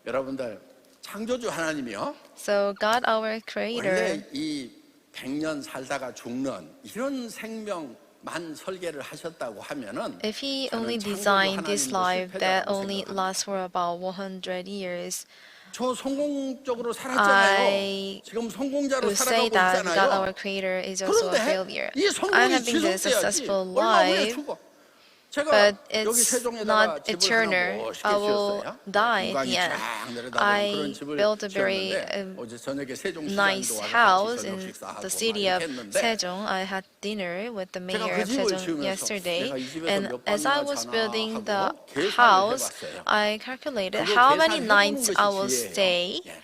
Speaker 3: 여러분들 창조주 하나님이요.
Speaker 2: So God, our Creator,
Speaker 3: 원래 이 100년 살다가 죽는 이런 생명만 설계를 하셨다고 하면은
Speaker 2: if He only
Speaker 3: 저는 창조주
Speaker 2: designed this
Speaker 3: 하나님도
Speaker 2: life that
Speaker 3: 실패자라고
Speaker 2: only
Speaker 3: 생각합니다.
Speaker 2: lasts for about 100 years,
Speaker 3: 저 성공적으로 살았잖아요.
Speaker 2: I
Speaker 3: 지금 성공자로
Speaker 2: would say
Speaker 3: 살아가고
Speaker 2: that God, our
Speaker 3: 있잖아요.
Speaker 2: Creator, is also a
Speaker 3: 그런데
Speaker 2: failure.
Speaker 3: 이
Speaker 2: I'm
Speaker 3: 성공이
Speaker 2: having the
Speaker 3: 지속돼야지.
Speaker 2: successful
Speaker 3: 얼마 후에
Speaker 2: life,
Speaker 3: 죽어. 제가
Speaker 2: but
Speaker 3: 여기
Speaker 2: it's
Speaker 3: 세종에다가
Speaker 2: not
Speaker 3: 집을
Speaker 2: eternal.
Speaker 3: 하나 멋있게
Speaker 2: I will
Speaker 3: 지었어요.
Speaker 2: die at
Speaker 3: 공간이
Speaker 2: the end.
Speaker 3: 쫙 내려다보는
Speaker 2: I
Speaker 3: 그런 집을
Speaker 2: built a very
Speaker 3: 지었는데 어제 저녁에 세종시장도
Speaker 2: nice
Speaker 3: 와서
Speaker 2: house
Speaker 3: 같이
Speaker 2: in
Speaker 3: 저녁 식사하고
Speaker 2: the city
Speaker 3: 막
Speaker 2: of
Speaker 3: 했는데
Speaker 2: Sejong. I had dinner with the
Speaker 3: 제가
Speaker 2: mayor
Speaker 3: 그
Speaker 2: of
Speaker 3: 집을
Speaker 2: Sejong
Speaker 3: 지으면서
Speaker 2: yesterday,
Speaker 3: 내가 이 집에서
Speaker 2: and
Speaker 3: 몇
Speaker 2: as I
Speaker 3: 밤이나
Speaker 2: was
Speaker 3: 자나
Speaker 2: building the
Speaker 3: 하고 계산을
Speaker 2: house,
Speaker 3: 해봤어요.
Speaker 2: I calculated
Speaker 3: 그거
Speaker 2: how many
Speaker 3: 계산해보는
Speaker 2: nights
Speaker 3: 것이
Speaker 2: I will
Speaker 3: 지혜예요.
Speaker 2: stay.
Speaker 3: 예.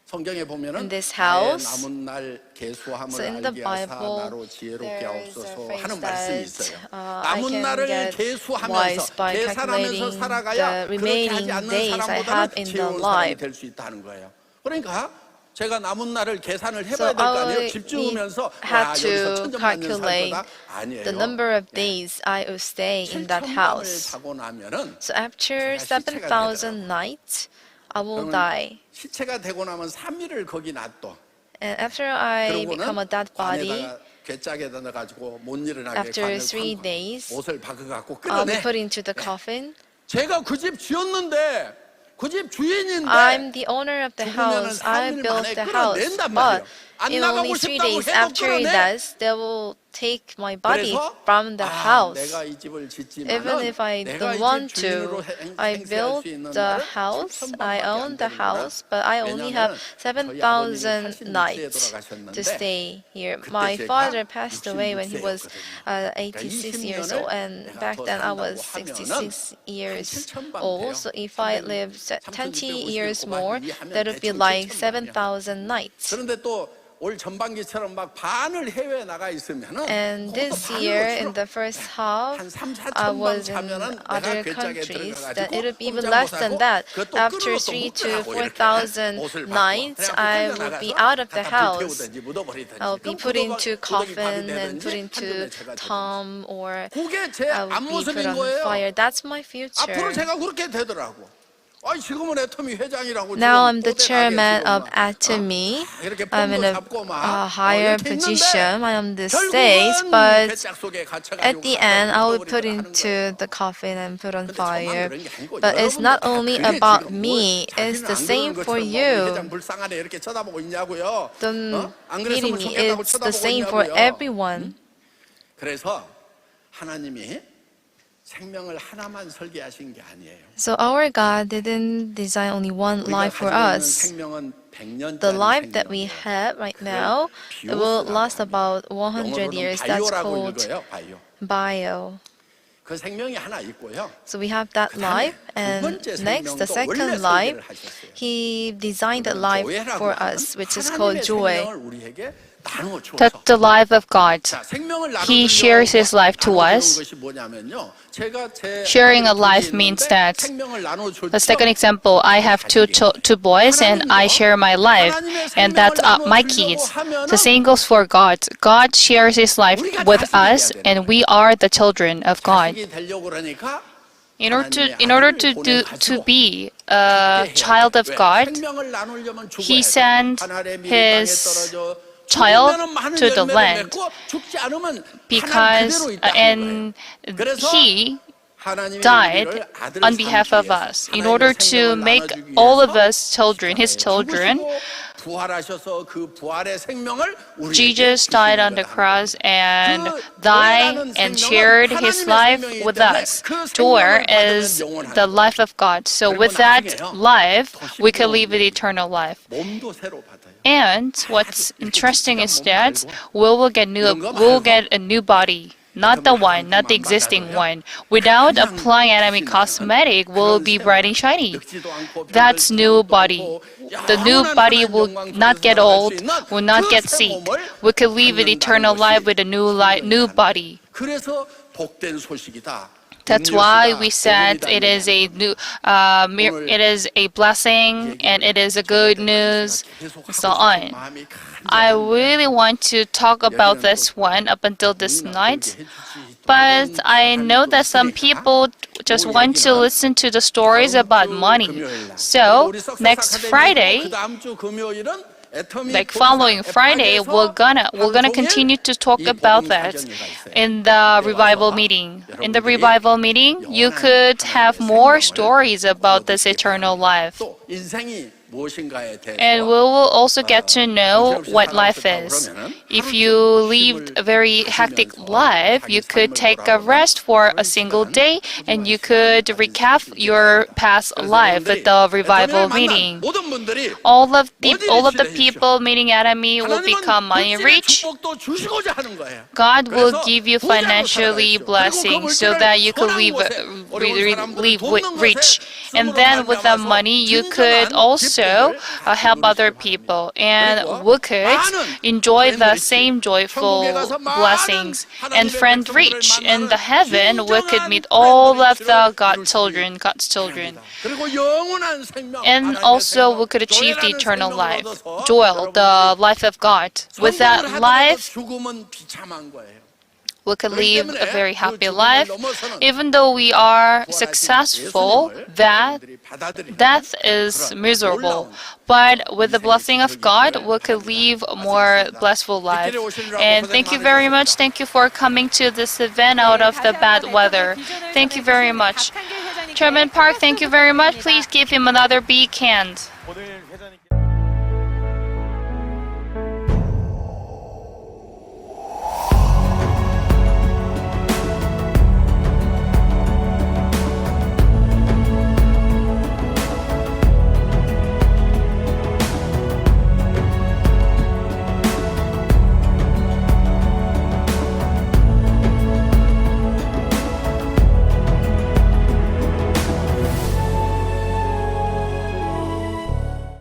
Speaker 3: 성경에 보면은
Speaker 2: In this house,
Speaker 3: 남은 날 계수함을
Speaker 2: so in the
Speaker 3: 알게 하사
Speaker 2: Bible,
Speaker 3: 나로 지혜롭게
Speaker 2: there is a
Speaker 3: 하옵소서
Speaker 2: phrase
Speaker 3: 하는 말씀이
Speaker 2: that
Speaker 3: 있어요.
Speaker 2: I
Speaker 3: 남은
Speaker 2: can
Speaker 3: 날을
Speaker 2: get
Speaker 3: 계수하면서
Speaker 2: wise by
Speaker 3: 계산하면서
Speaker 2: calculating
Speaker 3: 살아가야
Speaker 2: the
Speaker 3: 그렇게 하지
Speaker 2: remaining
Speaker 3: 않는
Speaker 2: days I have
Speaker 3: 사람보다는
Speaker 2: in the
Speaker 3: 지혜로운 사람이
Speaker 2: life.
Speaker 3: 될 수 있다는 거예요. 그러니까 제가 남은 날을 계산을 해봐야
Speaker 2: So
Speaker 3: 될 거 아니에요.
Speaker 2: I
Speaker 3: 집 지으면서
Speaker 2: had
Speaker 3: 여기서
Speaker 2: to
Speaker 3: 천천만년 살
Speaker 2: calculate
Speaker 3: 거다. 아니에요.
Speaker 2: the number of days I will stay in that
Speaker 3: 7,000밤을
Speaker 2: house.
Speaker 3: 자고 나면은
Speaker 2: So after
Speaker 3: 제가 시체가
Speaker 2: 7,000 nights, I will die.
Speaker 3: 시체가 되고 나면 3일을 거기 놔둬.
Speaker 2: And after I become a dead body,
Speaker 3: 관에다가 괴짝에다 넣어가지고 못 일어나게
Speaker 2: after
Speaker 3: 관을
Speaker 2: 3
Speaker 3: 쾅
Speaker 2: days,
Speaker 3: 옷을 박아갖고
Speaker 2: I'll be
Speaker 3: 끌어내.
Speaker 2: put into the coffin.
Speaker 3: 제가 그 집 지었는데 그 집 주인인데
Speaker 2: I'm the owner of the
Speaker 3: 죽으면은
Speaker 2: house. I
Speaker 3: 3일
Speaker 2: built
Speaker 3: 만에
Speaker 2: the house.
Speaker 3: 끌어낸단
Speaker 2: But
Speaker 3: 말이에요. 안
Speaker 2: in
Speaker 3: 나가고
Speaker 2: only 3
Speaker 3: 싶다고
Speaker 2: days
Speaker 3: 해도
Speaker 2: after he
Speaker 3: 끌어내.
Speaker 2: dies, they will take my body
Speaker 3: 그래서
Speaker 2: from the
Speaker 3: 내가
Speaker 2: house.
Speaker 3: 이 집을 짓지만은
Speaker 2: Even if I
Speaker 3: 내가
Speaker 2: don't
Speaker 3: 이
Speaker 2: want
Speaker 3: 집 주인으로
Speaker 2: to, I
Speaker 3: 행세할
Speaker 2: built
Speaker 3: 수 있는
Speaker 2: the
Speaker 3: 날은
Speaker 2: house,
Speaker 3: 7,000
Speaker 2: I
Speaker 3: 밤밖에
Speaker 2: own
Speaker 3: 안
Speaker 2: the
Speaker 3: 되는구나.
Speaker 2: house, but I only have
Speaker 3: 왜냐하면 저희 아버님이
Speaker 2: 7,000 nights
Speaker 3: 돌아가셨는데
Speaker 2: to stay here.
Speaker 3: 그때
Speaker 2: My
Speaker 3: 제가
Speaker 2: father passed away when he was
Speaker 3: 66세였거든요.
Speaker 2: 86 years
Speaker 3: 20년을
Speaker 2: old, and
Speaker 3: 내가
Speaker 2: back
Speaker 3: 더
Speaker 2: then I
Speaker 3: 산다고
Speaker 2: was
Speaker 3: 하면은
Speaker 2: 66 years
Speaker 3: 7,000 밤
Speaker 2: old.
Speaker 3: 돼요.
Speaker 2: So if I
Speaker 3: 300,
Speaker 2: live 20 years
Speaker 3: 3,650
Speaker 2: more,
Speaker 3: 하면
Speaker 2: that would be
Speaker 3: 대충
Speaker 2: like
Speaker 3: 7,000 밤이야.
Speaker 2: 7,000 nights.
Speaker 3: 그런데 또 올 전반기처럼 막 반을 해외에 나가 있으면은
Speaker 2: And
Speaker 3: 그것도
Speaker 2: this
Speaker 3: 반으로
Speaker 2: year,
Speaker 3: 줄어.
Speaker 2: in the first half,
Speaker 3: 한 3, 4천
Speaker 2: I
Speaker 3: 밤
Speaker 2: was in
Speaker 3: 자면은
Speaker 2: other
Speaker 3: 내가 괴짝에
Speaker 2: countries,
Speaker 3: 들어가가지고
Speaker 2: that it would be even
Speaker 3: 꼼짝
Speaker 2: less
Speaker 3: 못하고
Speaker 2: than that.
Speaker 3: 그것도
Speaker 2: After
Speaker 3: 끌어도
Speaker 2: 3
Speaker 3: 못
Speaker 2: to
Speaker 3: 가고 이렇게
Speaker 2: 4,000
Speaker 3: 옷을 받고
Speaker 2: nights,
Speaker 3: 그래갖고
Speaker 2: I
Speaker 3: 끌려나가서
Speaker 2: will be out of the
Speaker 3: 갖다
Speaker 2: house.
Speaker 3: 불태우든지 묻어버리든지.
Speaker 2: I'll be
Speaker 3: 그럼
Speaker 2: put into
Speaker 3: 구더기 밥이
Speaker 2: coffin and
Speaker 3: 되든지
Speaker 2: put into
Speaker 3: 한줌에 제가 되든지.
Speaker 2: tomb, or
Speaker 3: 그게 제
Speaker 2: I will be put
Speaker 3: 앞모습인
Speaker 2: on
Speaker 3: 거예요.
Speaker 2: fire. That's my
Speaker 3: 앞으로
Speaker 2: future.
Speaker 3: 제가 그렇게 되더라고. 아니 지금은 애터미 회장이라고
Speaker 2: Now
Speaker 3: 지금
Speaker 2: I'm the
Speaker 3: 뽀대나게
Speaker 2: chairman
Speaker 3: 지금
Speaker 2: of
Speaker 3: 막,
Speaker 2: Atomy.
Speaker 3: 이렇게
Speaker 2: I'm
Speaker 3: 폼도
Speaker 2: in a
Speaker 3: 잡고 막,
Speaker 2: higher
Speaker 3: 이렇게
Speaker 2: position.
Speaker 3: 있는데
Speaker 2: I am the stage,
Speaker 3: 결국은
Speaker 2: but
Speaker 3: 괴짝 속에 갇혀가지고
Speaker 2: at the end, I will
Speaker 3: 가다가
Speaker 2: put
Speaker 3: 하는
Speaker 2: into
Speaker 3: 거예요.
Speaker 2: the coffin and put on
Speaker 3: 근데 저만
Speaker 2: fire.
Speaker 3: 그런 게 아니고
Speaker 2: But it's
Speaker 3: 여러분도
Speaker 2: not
Speaker 3: 다
Speaker 2: only
Speaker 3: 그래,
Speaker 2: about
Speaker 3: 지금.
Speaker 2: me,
Speaker 3: 뭐
Speaker 2: it's
Speaker 3: 자기는 안
Speaker 2: the same
Speaker 3: 그러는
Speaker 2: for
Speaker 3: 것처럼 막 우리
Speaker 2: you.
Speaker 3: 회장 불쌍하네 이렇게 쳐다보고 있냐고요.
Speaker 2: Don't
Speaker 3: 안
Speaker 2: pity
Speaker 3: 그랬으면
Speaker 2: me,
Speaker 3: 좋겠다고
Speaker 2: it's the
Speaker 3: 쳐다보고
Speaker 2: same for
Speaker 3: 있냐고요.
Speaker 2: everyone.
Speaker 3: 그래서 하나님이 생명을 하나만 설계하신 게 아니에요.
Speaker 2: So our God didn't design only one
Speaker 3: 우리가
Speaker 2: life for
Speaker 3: 가지고 있는
Speaker 2: us.
Speaker 3: 생명은 100년짜리
Speaker 2: The life that we
Speaker 3: 생명이에요.
Speaker 2: have right now, it will last about 100 years. That's
Speaker 3: 바이오라고
Speaker 2: called
Speaker 3: 읽어요. 바이오.
Speaker 2: bio.
Speaker 3: 그 생명이 하나 있고요.
Speaker 2: So we have that life, and next, the second life, He designed a life for us, which is called joy.
Speaker 4: That's the life of God. He shares His life to us. Sharing a life means that, the second example, I have two boys and I share my life, and that's my kids. The same goes for God. God shares His life with us, and we are the children of God. In order to be a child of God, He sent His child to the land because and He died on behalf of us in order to make all of us children, His children. Jesus died on the cross and died and shared His life with us. Joy is the life of God. So with that life, we can live an eternal life. And what's interesting is that we will get a new body. Not the one, not the existing one. Without applying Atomy cosmetic, will be bright and shiny. That's new body. The new body will not get old, will not get sick. We can live an eternal life with a new body. That's why we said it is a new, it is a blessing and it is a good news, and so on. I really want to talk about this one up until this night, but I know that some people just want to listen to the stories about money. So next Friday, like following Friday, we're gonna continue to talk about that in the revival meeting. In the revival meeting, you could have more stories about this eternal life. And we will also get to know what life is. If you lived a very hectic life, you could take a rest for a single day and you could recap your past life at the revival meeting. All of the people meeting Atomy will become money rich. God will give you financially blessings so that you could live rich. And then with that money, you could also also help other people, and we could enjoy the same joyful blessings. And friend rich in the heaven, we could meet all of the God's children. And also we could achieve the eternal life, Joel, the life of God. With that life, we could live a very happy life. Even though we are successful, that death is miserable. But with the blessing of God, we could live a more blissful life. And thank you very much. Thank you for coming to this event out of the bad weather. Thank you very much. Chairman Park, thank you very much. Please give him another big hand.
Speaker 1: 오늘 회장님께